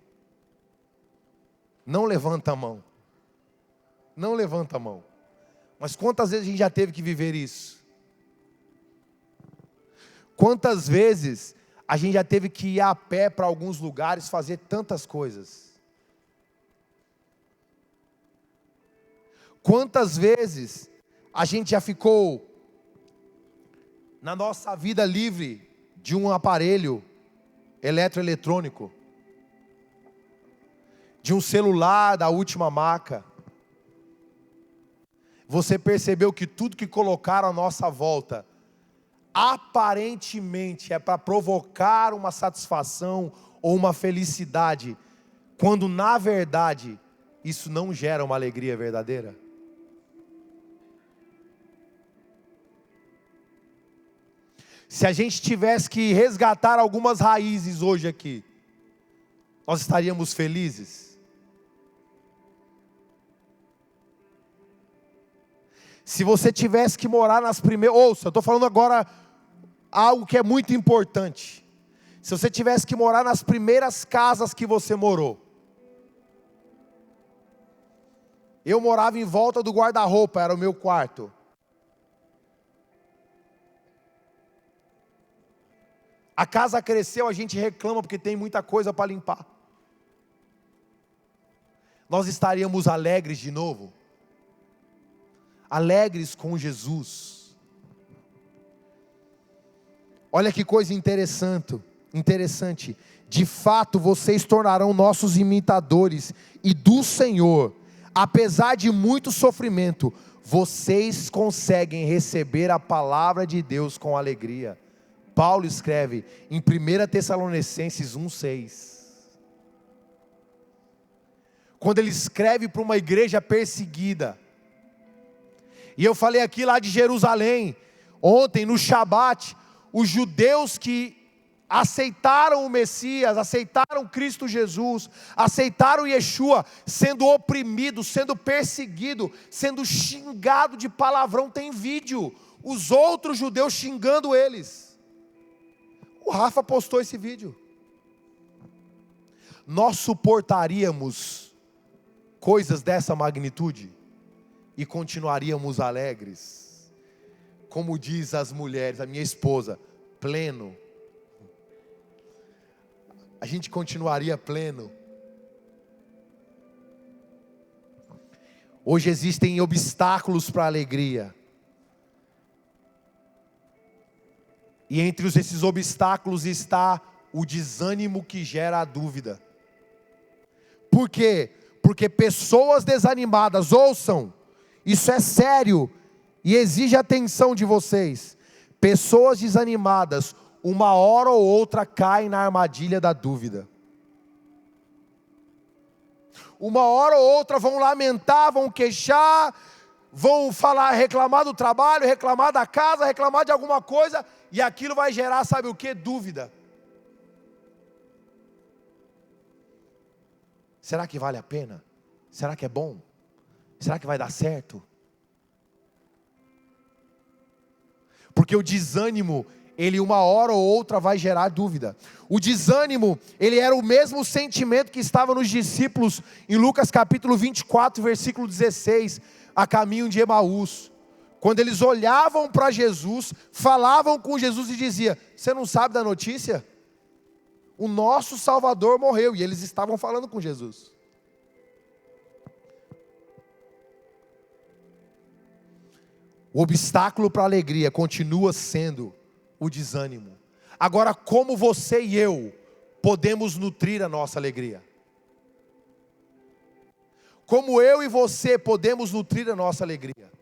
Não levanta a mão. Não levanta a mão. Mas quantas vezes a gente já teve que viver isso? Quantas vezes a gente já teve que ir a pé para alguns lugares, fazer tantas coisas? Quantas vezes a gente já ficou na nossa vida livre de um aparelho eletroeletrônico, de um celular da última marca? Você percebeu que tudo que colocaram à nossa volta, aparentemente é para provocar uma satisfação ou uma felicidade, quando na verdade isso não gera uma alegria verdadeira? Se a gente tivesse que resgatar algumas raízes hoje aqui, nós estaríamos felizes? Se você tivesse que morar nas primeiras... Ouça, eu estou falando agora algo que é muito importante. Se você tivesse que morar nas primeiras casas que você morou. Eu morava em volta do guarda-roupa, era o meu quarto. A casa cresceu, a gente reclama porque tem muita coisa para limpar. Nós estaríamos alegres de novo? Alegres com Jesus. Olha que coisa interessante. De fato, vocês tornarão nossos imitadores, e do Senhor, apesar de muito sofrimento, vocês conseguem receber a palavra de Deus com alegria. Paulo escreve em 1 Tessalonicenses 1,6. Quando ele escreve para uma igreja perseguida. E eu falei aqui lá de Jerusalém, ontem no Shabat, os judeus que aceitaram o Messias, aceitaram Cristo Jesus, aceitaram Yeshua, sendo oprimido, sendo perseguido, sendo xingado de palavrão. Tem vídeo, os outros judeus xingando eles. O Rafa postou esse vídeo. Nós suportaríamos coisas dessa magnitude e continuaríamos alegres? Como diz as mulheres, a minha esposa, pleno. A gente continuaria pleno. Hoje existem obstáculos para a alegria. E entre esses obstáculos está o desânimo que gera a dúvida. Por quê? Porque pessoas desanimadas, ouçam, isso é sério e exige atenção de vocês. Pessoas desanimadas, uma hora ou outra caem na armadilha da dúvida. uma hora ou outra vão lamentar, vão queixar, vão falar, reclamar do trabalho, reclamar da casa, reclamar de alguma coisa, e aquilo vai gerar, sabe o que? Dúvida. Será que vale a pena? Será que é bom? Será que vai dar certo? Porque o desânimo, ele uma hora ou outra vai gerar dúvida. O desânimo, ele era o mesmo sentimento que estava nos discípulos em Lucas capítulo 24, versículo 16, a caminho de Emaús. Quando eles olhavam para Jesus, falavam com Jesus e diziam: você não sabe da notícia? O nosso Salvador morreu. E eles estavam falando com Jesus. O obstáculo para a alegria continua sendo o desânimo. Agora, como você e eu podemos nutrir a nossa alegria? Como eu e você podemos nutrir a nossa alegria?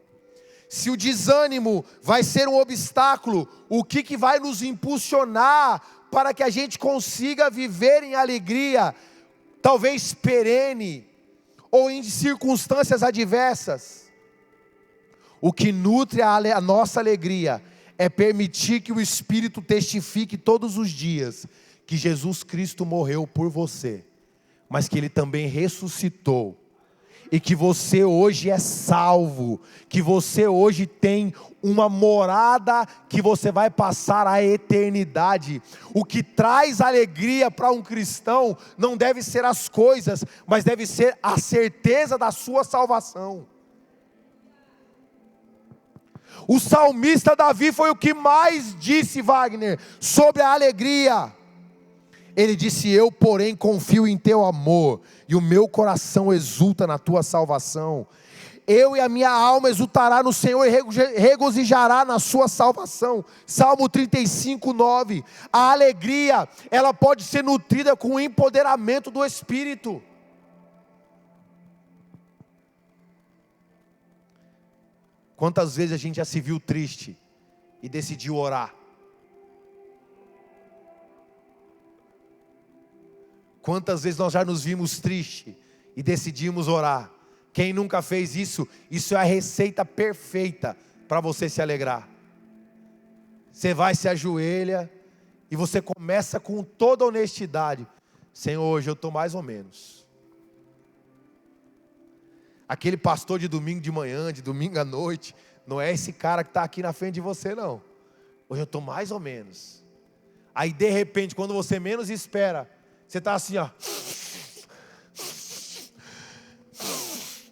Se o desânimo vai ser um obstáculo, o que vai nos impulsionar para que a gente consiga viver em alegria, talvez perene, ou em circunstâncias adversas? O que nutre a nossa alegria é permitir que o Espírito testifique todos os dias que Jesus Cristo morreu por você, mas que Ele também ressuscitou, e que você hoje é salvo, que você hoje tem uma morada que você vai passar a eternidade. O que traz alegria para um cristão não deve ser as coisas, mas deve ser a certeza da sua salvação. O salmista Davi foi o que mais disse, Wagner, sobre a alegria. Ele disse: eu porém confio em teu amor, e o meu coração exulta na tua salvação. Eu e a minha alma exultará no Senhor e regozijará na sua salvação. Salmo 35, 9. A alegria, ela pode ser nutrida com o empoderamento do Espírito. Quantas vezes a gente já se viu triste e decidiu orar? Quantas vezes nós já nos vimos tristes e decidimos orar? Quem nunca fez isso? Isso é a receita perfeita para você se alegrar. Você vai, se ajoelha e você começa com toda honestidade: Senhor, hoje eu estou mais ou menos. Aquele pastor de domingo de manhã, de domingo à noite, não é esse cara que está aqui na frente de você, não. Hoje eu estou mais ou menos. Aí de repente, quando você menos espera, você está assim, ó.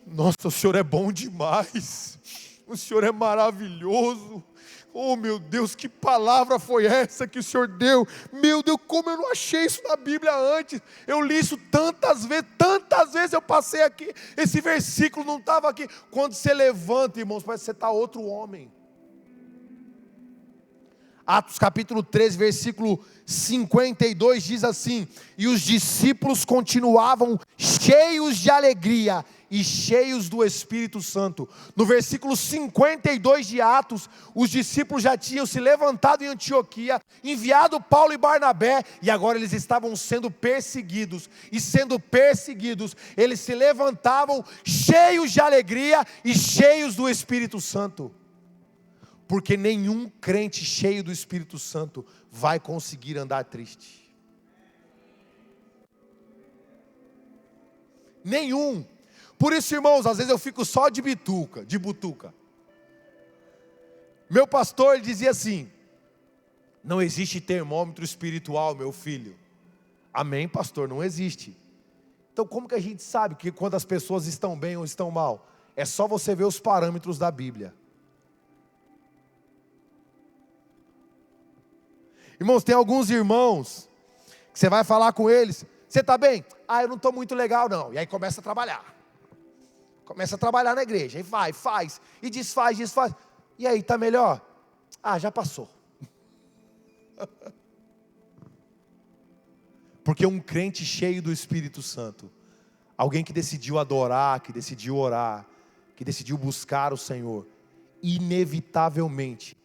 Nossa, o Senhor é bom demais. O Senhor é maravilhoso. Oh meu Deus, que palavra foi essa que o Senhor deu? Meu Deus, como eu não achei isso na Bíblia antes. Eu li isso tantas vezes eu passei aqui. Esse versículo não estava aqui. Quando você levanta, irmãos, parece que você está outro homem. Atos capítulo 13, versículo 52 diz assim: e os discípulos continuavam cheios de alegria e cheios do Espírito Santo. No versículo 52 de Atos, os discípulos já tinham se levantado em Antioquia, enviado Paulo e Barnabé, e agora eles estavam sendo perseguidos, e sendo perseguidos, eles se levantavam cheios de alegria e cheios do Espírito Santo. Porque nenhum crente cheio do Espírito Santo vai conseguir andar triste. Nenhum. Por isso, irmãos, às vezes eu fico só de butuca. Meu pastor, ele dizia assim: não existe termômetro espiritual, meu filho. Amém, pastor, não existe. Então como que a gente sabe que quando as pessoas estão bem ou estão mal? É só você ver os parâmetros da Bíblia. Irmãos, tem alguns irmãos que você vai falar com eles: você está bem? Ah, eu não estou muito legal não. E aí começa a trabalhar. Começa a trabalhar na igreja. E vai, faz. E desfaz. E aí, está melhor? Ah, já passou. Porque um crente cheio do Espírito Santo, alguém que decidiu adorar, que decidiu orar, que decidiu buscar o Senhor, inevitavelmente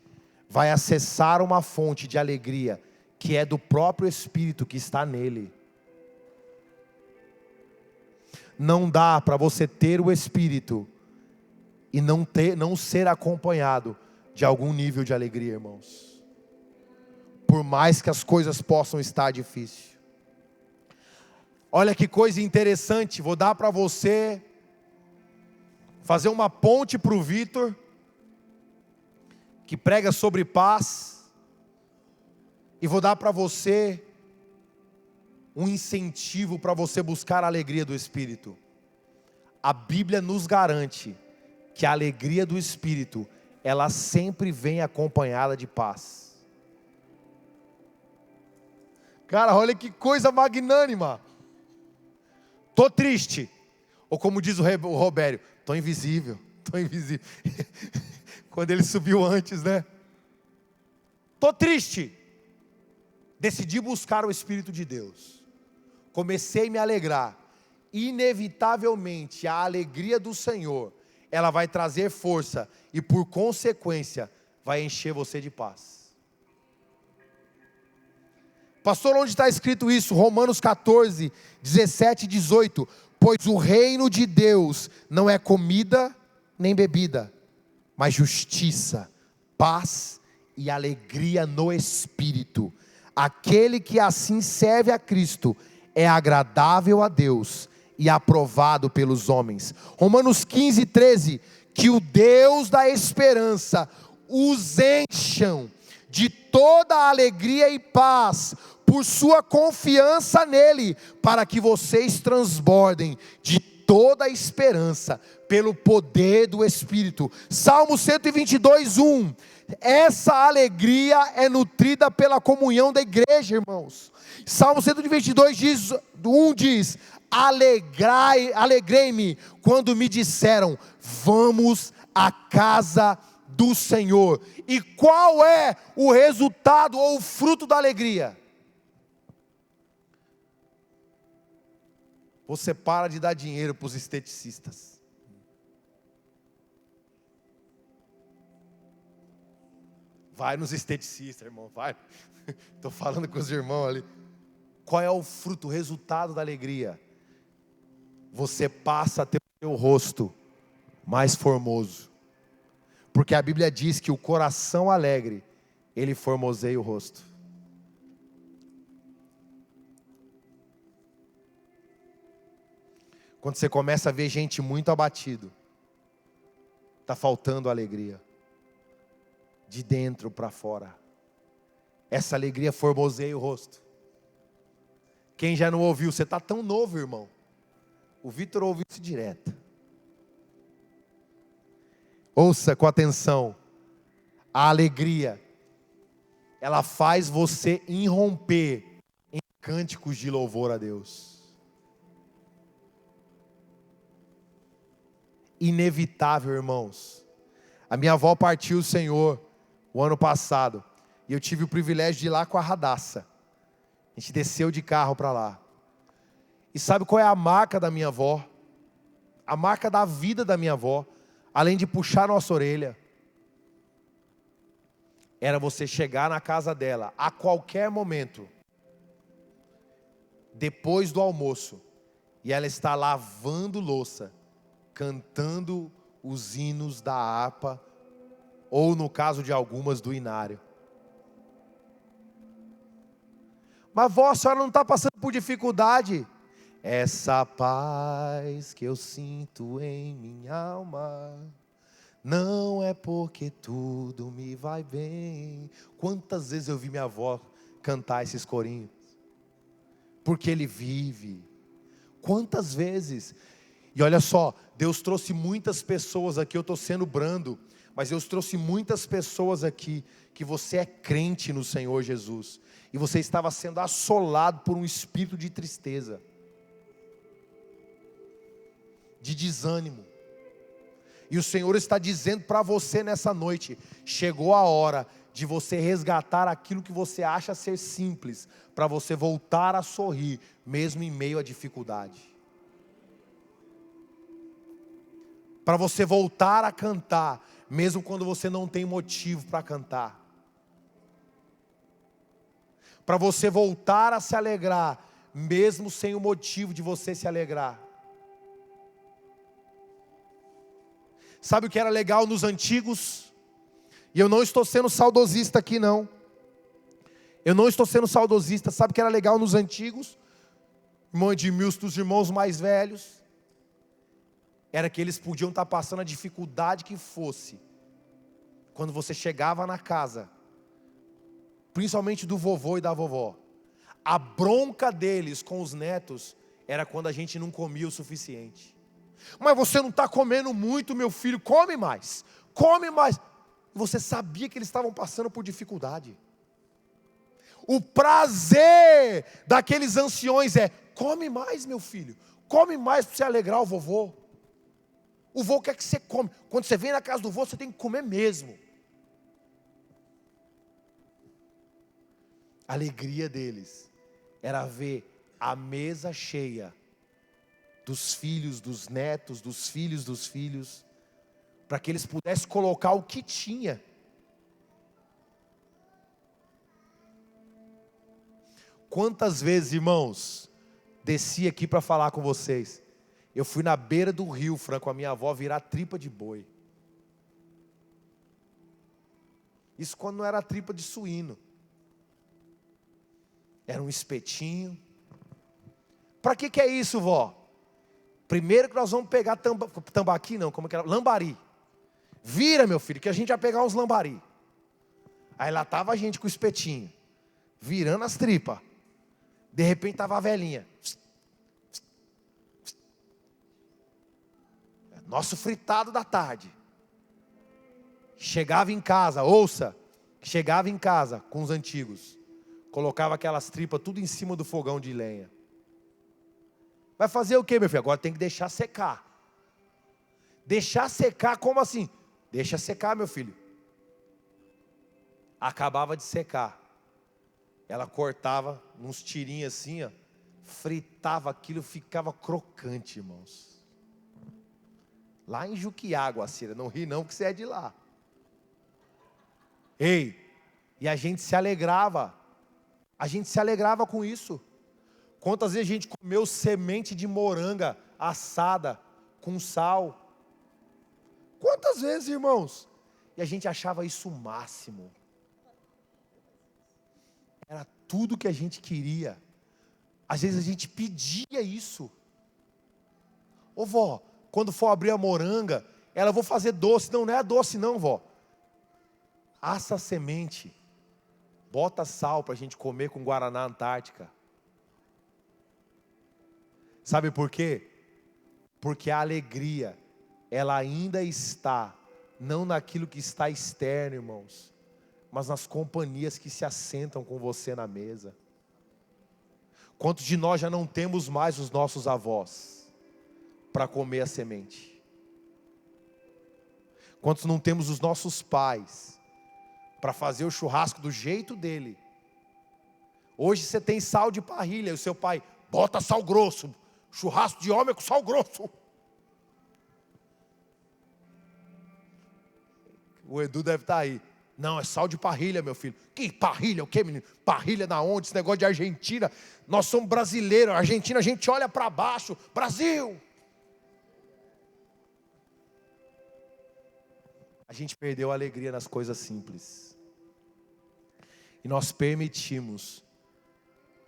vai acessar uma fonte de alegria que é do próprio Espírito que está nele. Não dá para você ter o Espírito e não ser acompanhado de algum nível de alegria, irmãos. Por mais que as coisas possam estar difíceis. Olha que coisa interessante, vou dar para você, fazer uma ponte para o Vitor, que prega sobre paz, e vou dar para você um incentivo para você buscar a alegria do Espírito. A Bíblia nos garante que a alegria do Espírito, ela sempre vem acompanhada de paz. Cara, olha que coisa magnânima. Tô triste, ou como diz o Robério, tô invisível. Quando ele subiu antes, né? Tô triste. Decidi buscar o Espírito de Deus. Comecei a me alegrar. Inevitavelmente a alegria do Senhor, ela vai trazer força e por consequência vai encher você de paz. Pastor, onde está escrito isso? Romanos 14, 17 e 18. Pois o reino de Deus não é comida nem bebida, mas justiça, paz e alegria no Espírito. Aquele que assim serve a Cristo é agradável a Deus e aprovado pelos homens. Romanos 15, 13. Que o Deus da esperança os encham de toda a alegria e paz por sua confiança nele, para que vocês transbordem de toda a esperança pelo poder do Espírito. Salmo 122, 1. Essa alegria é nutrida pela comunhão da igreja, irmãos. Salmo 122, 1 diz: alegrei-me quando me disseram, vamos à casa do Senhor. E qual é o resultado ou o fruto da alegria? Você para de dar dinheiro para os esteticistas. Vai nos esteticistas, irmão, vai. Estou falando com os irmãos ali. Qual é o fruto, o resultado da alegria? Você passa a ter o seu rosto mais formoso. Porque a Bíblia diz que o coração alegre, ele formoseia o rosto. Quando você começa a ver gente muito abatido, está faltando alegria. De dentro para fora. Essa alegria formoseia o rosto. Quem já não ouviu, você está tão novo, irmão. O Vitor ouviu isso direto. Ouça com atenção. A alegria, ela faz você irromper em cânticos de louvor a Deus. Inevitável, irmãos. A minha avó partiu o Senhor o ano passado, e eu tive o privilégio de ir lá com a Radassa. A gente desceu de carro para lá. E sabe qual é a marca da minha avó? A marca da vida da minha avó, além de puxar nossa orelha, era você chegar na casa dela, a qualquer momento, depois do almoço, e ela está lavando louça, cantando os hinos da harpa, ou no caso de algumas, do inário. Mas vó, a senhora não está passando por dificuldade? Essa paz que eu sinto em minha alma, não é porque tudo me vai bem. Quantas vezes eu vi minha avó cantar esses corinhos? Porque Ele vive. Quantas vezes? E olha só, Deus trouxe muitas pessoas aqui, eu estou sendo brando, mas Deus trouxe muitas pessoas aqui, que você é crente no Senhor Jesus, e você estava sendo assolado por um espírito de tristeza, de desânimo, e o Senhor está dizendo para você nessa noite, chegou a hora de você resgatar aquilo que você acha ser simples, para você voltar a sorrir, mesmo em meio à dificuldade. Para você voltar a cantar, mesmo quando você não tem motivo para cantar. Para você voltar a se alegrar, mesmo sem o motivo de você se alegrar. Sabe o que era legal nos antigos? E eu não estou sendo saudosista aqui não. Eu não estou sendo saudosista. Sabe o que era legal nos antigos? Irmão Edmilson, dos irmãos mais velhos. Era que eles podiam estar passando a dificuldade que fosse. Quando você chegava na casa, principalmente do vovô e da vovó, a bronca deles com os netos era quando a gente não comia o suficiente. Mas você não está comendo muito, meu filho, come mais. Come mais. Você sabia que eles estavam passando por dificuldade. O prazer daqueles anciões é: come mais, meu filho. Come mais para você alegrar o vovô. O vô quer que você come. Quando você vem na casa do vô, você tem que comer mesmo. A alegria deles era ver a mesa cheia dos filhos, dos netos, dos filhos, para que eles pudessem colocar o que tinha. Quantas vezes, irmãos, desci aqui para falar com vocês. Eu fui na beira do rio, Franco, com a minha avó virar tripa de boi. Isso quando não era tripa de suíno. Era um espetinho. Para que é isso, vó? Primeiro que nós vamos pegar tambaqui não, como é que era? Lambari. Vira, meu filho, que a gente vai pegar uns lambari. Aí lá estava a gente com o espetinho, virando as tripas. De repente estava a velhinha. Nosso fritado da tarde. Chegava em casa, ouça, chegava em casa com os antigos. Colocava aquelas tripas tudo em cima do fogão de lenha. Vai fazer o que, meu filho? Agora tem que deixar secar. Deixar secar, como assim? Deixa secar, meu filho. Acabava de secar. Ela cortava uns tirinhos assim, ó, fritava aquilo, ficava crocante, irmãos. Lá em Juquiá, Guacira, não ri não, que você é de lá. Ei, e a gente se alegrava. A gente se alegrava com isso. Quantas vezes a gente comeu semente de moranga assada com sal? Quantas vezes, irmãos? E a gente achava isso o máximo. Era tudo que a gente queria. Às vezes a gente pedia isso. Ô vó, quando for abrir a moranga, ela vou fazer doce. Não, não é doce não, vó. Assa a semente. Bota sal para a gente comer com Guaraná Antártica. Sabe por quê? Porque a alegria, ela ainda está, não naquilo que está externo, irmãos, mas nas companhias que se assentam com você na mesa. Quantos de nós já não temos mais os nossos avós para comer a semente? Quantos não temos os nossos pais para fazer o churrasco do jeito dele? Hoje você tem sal de parrilha, e o seu pai bota sal grosso. Churrasco de homem é com sal grosso. O Edu deve estar aí. Não, é sal de parrilha, meu filho. Que parrilha? O que, menino? Parrilha da onde? Esse negócio de Argentina. Nós somos brasileiros. Argentina, a gente olha para baixo. Brasil! A gente perdeu a alegria nas coisas simples. E nós permitimos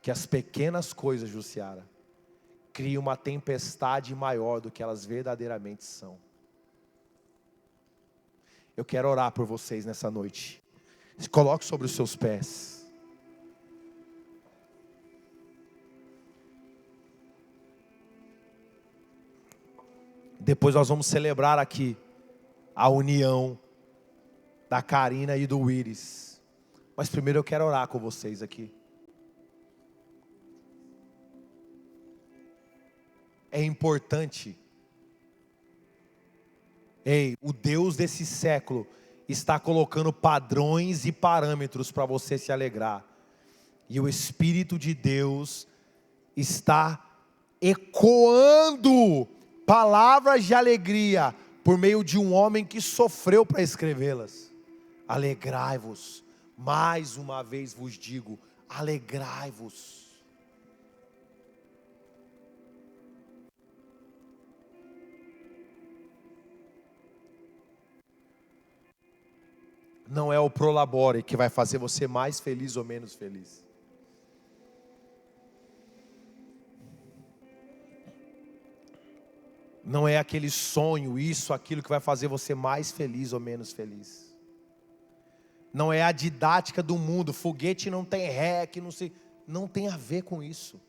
que as pequenas coisas, Jussiara, criem uma tempestade maior do que elas verdadeiramente são. Eu quero orar por vocês nessa noite. Se coloque sobre os seus pés. Depois nós vamos celebrar aqui a união da Karina e do Iris. Mas primeiro eu quero orar com vocês aqui. É importante. Ei, o Deus desse século está colocando padrões e parâmetros para você se alegrar. E o Espírito de Deus está ecoando palavras de alegria por meio de um homem que sofreu para escrevê-las. Alegrai-vos, mais uma vez vos digo, alegrai-vos. o prolabore que vai fazer você mais feliz ou menos feliz. Não é aquele sonho, isso, aquilo que vai fazer você mais feliz ou menos feliz. Não é a didática do mundo, foguete não tem ré, que não tem a ver com isso.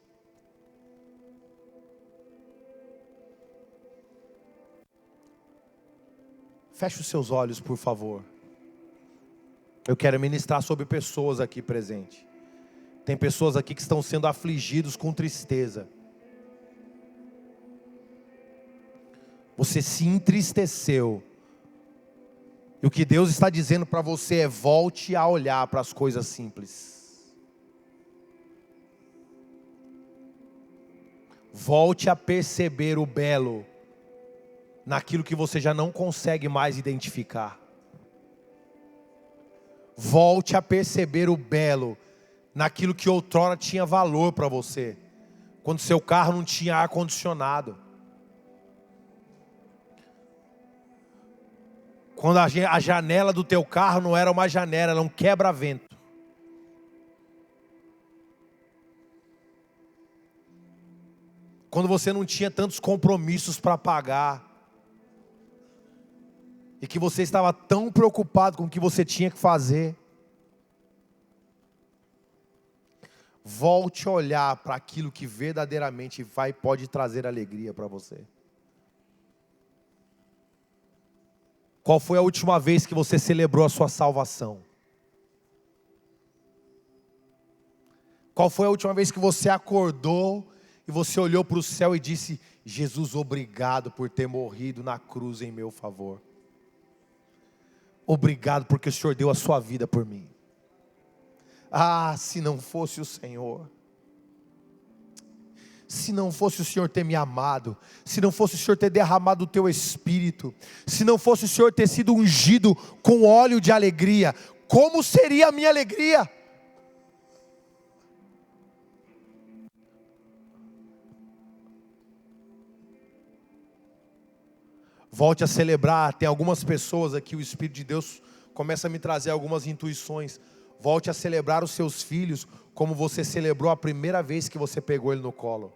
Feche os seus olhos, por favor. Eu quero ministrar sobre pessoas aqui presentes. Tem pessoas aqui que estão sendo afligidos com tristeza. Você se entristeceu. E o que Deus está dizendo para você é: volte a olhar para as coisas simples. Volte a perceber o belo naquilo que você já não consegue mais identificar. Volte a perceber o belo naquilo que outrora tinha valor para você. Quando seu carro não tinha ar-condicionado. Quando a janela do teu carro não era uma janela, era um quebra-vento. Quando você não tinha tantos compromissos para pagar. E que você estava tão preocupado com o que você tinha que fazer. Volte a olhar para aquilo que verdadeiramente pode trazer alegria para você. Qual foi a última vez que você celebrou a sua salvação? Qual foi a última vez que você acordou e você olhou para o céu e disse: Jesus, obrigado por ter morrido na cruz em meu favor. Obrigado porque o Senhor deu a sua vida por mim. Ah, se não fosse o Senhor. Se não fosse o Senhor ter me amado, se não fosse o Senhor ter derramado o teu Espírito, se não fosse o Senhor ter sido ungido com óleo de alegria, como seria a minha alegria? Volte a celebrar. Tem algumas pessoas aqui, o Espírito de Deus começa a me trazer algumas intuições. Volte a celebrar os seus filhos como você celebrou a primeira vez que você pegou ele no colo.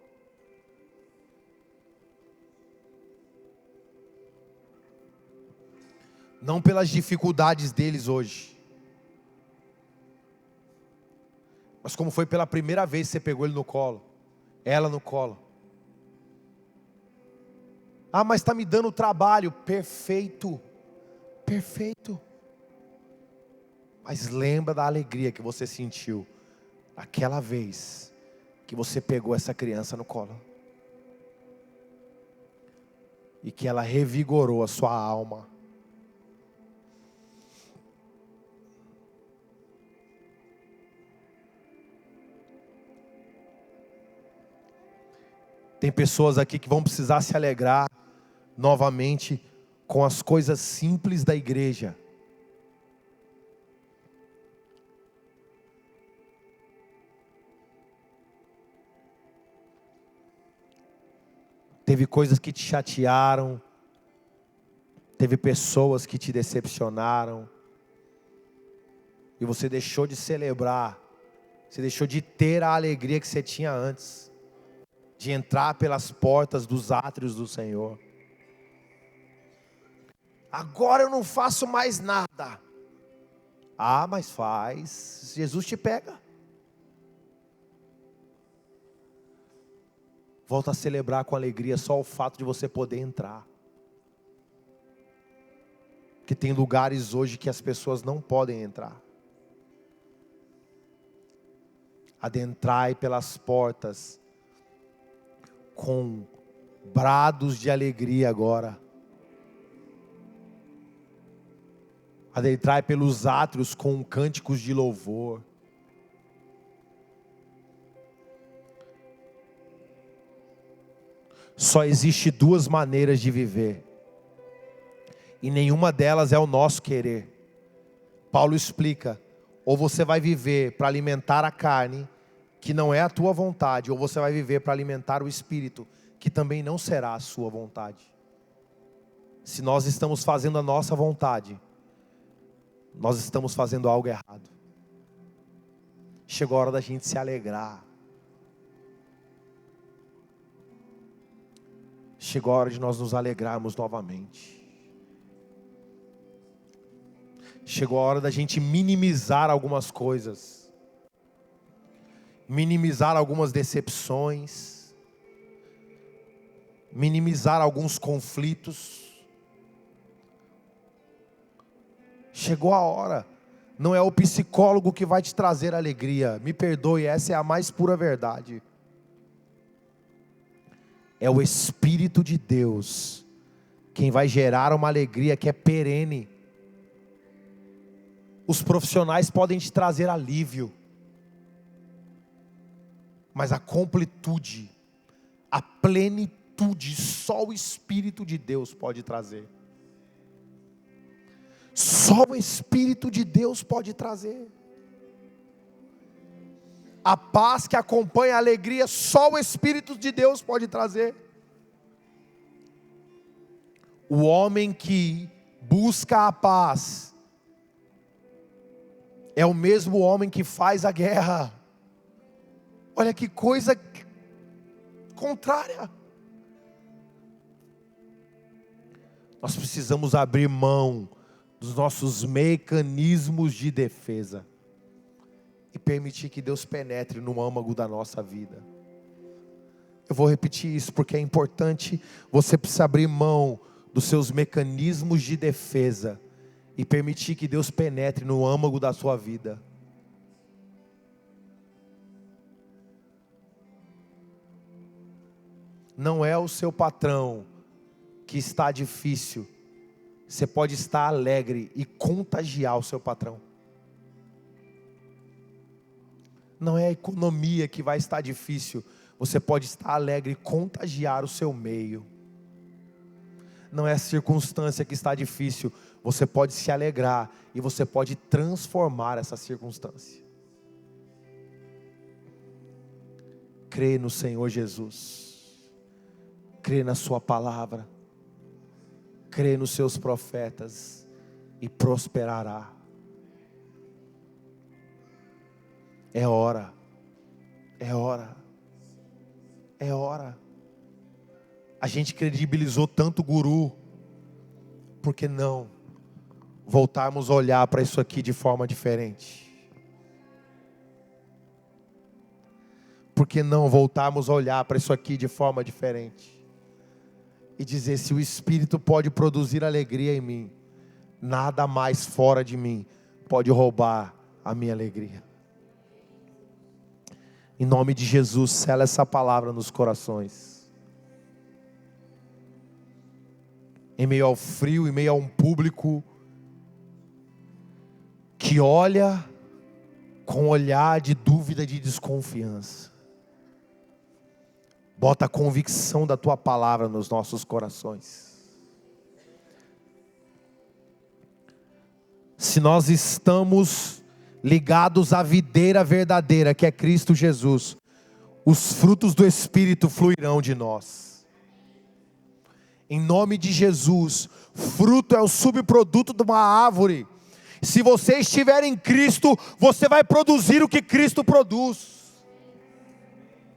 Não pelas dificuldades deles hoje, mas como foi pela primeira vez que você pegou ele no colo, ela no colo. Ah, mas está me dando trabalho. Perfeito, perfeito. Mas lembra da alegria que você sentiu aquela vez que você pegou essa criança no colo. E que ela revigorou a sua alma. Tem pessoas aqui que vão precisar se alegrar novamente com as coisas simples da igreja. Teve coisas que te chatearam, teve pessoas que te decepcionaram, e você deixou de celebrar, você deixou de ter a alegria que você tinha antes, de entrar pelas portas dos átrios do Senhor. Agora eu não faço mais nada. Ah, mas faz, Jesus te pega. Volta a celebrar com alegria só o fato de você poder entrar. Porque tem lugares hoje que as pessoas não podem entrar. Adentrai pelas portas com brados de alegria agora. Adentrai pelos átrios com cânticos de louvor. Só existe duas maneiras de viver, e nenhuma delas é o nosso querer. Paulo explica: ou você vai viver para alimentar a carne, que não é a tua vontade, ou você vai viver para alimentar o Espírito, que também não será a sua vontade. Se nós estamos fazendo a nossa vontade, nós estamos fazendo algo errado. Chegou a hora da gente se alegrar. Chegou a hora de nós nos alegrarmos novamente. Chegou a hora da gente minimizar algumas coisas. Minimizar algumas decepções. Minimizar alguns conflitos. Chegou a hora. Não é o psicólogo que vai te trazer alegria. Me perdoe, essa é a mais pura verdade. É o Espírito de Deus quem vai gerar uma alegria que é perene. Os profissionais podem te trazer alívio, mas a completude, a plenitude, só o Espírito de Deus pode trazer. Só o Espírito de Deus pode trazer. A paz que acompanha a alegria, só o Espírito de Deus pode trazer. O homem que busca a paz é o mesmo homem que faz a guerra. Olha que coisa contrária. Nós precisamos abrir mão dos nossos mecanismos de defesa e permitir que Deus penetre no âmago da nossa vida. Eu vou repetir isso porque é importante. Você precisa abrir mão dos seus mecanismos de defesa e permitir que Deus penetre no âmago da sua vida. Não é o seu patrão que está difícil. Você pode estar alegre e contagiar o seu patrão. Não é a economia que vai estar difícil. Você pode estar alegre e contagiar o seu meio. Não é a circunstância que está difícil. Você pode se alegrar e você pode transformar essa circunstância. Crê no Senhor Jesus. Crê na sua palavra. Crê nos seus profetas e prosperará. É hora. É hora. É hora. A gente credibilizou tanto o guru. Por que não voltarmos a olhar para isso aqui de forma diferente? Por que não voltarmos a olhar para isso aqui de forma diferente? E dizer, se o Espírito pode produzir alegria em mim, nada mais fora de mim pode roubar a minha alegria. Em nome de Jesus, sela essa palavra nos corações. Em meio ao frio, em meio a um público que olha com olhar de dúvida, de desconfiança. Bota a convicção da tua palavra nos nossos corações. Se nós estamos ligados à videira verdadeira, que é Cristo Jesus, os frutos do Espírito fluirão de nós. Em nome de Jesus, fruto é o subproduto de uma árvore. Se você estiver em Cristo, você vai produzir o que Cristo produz.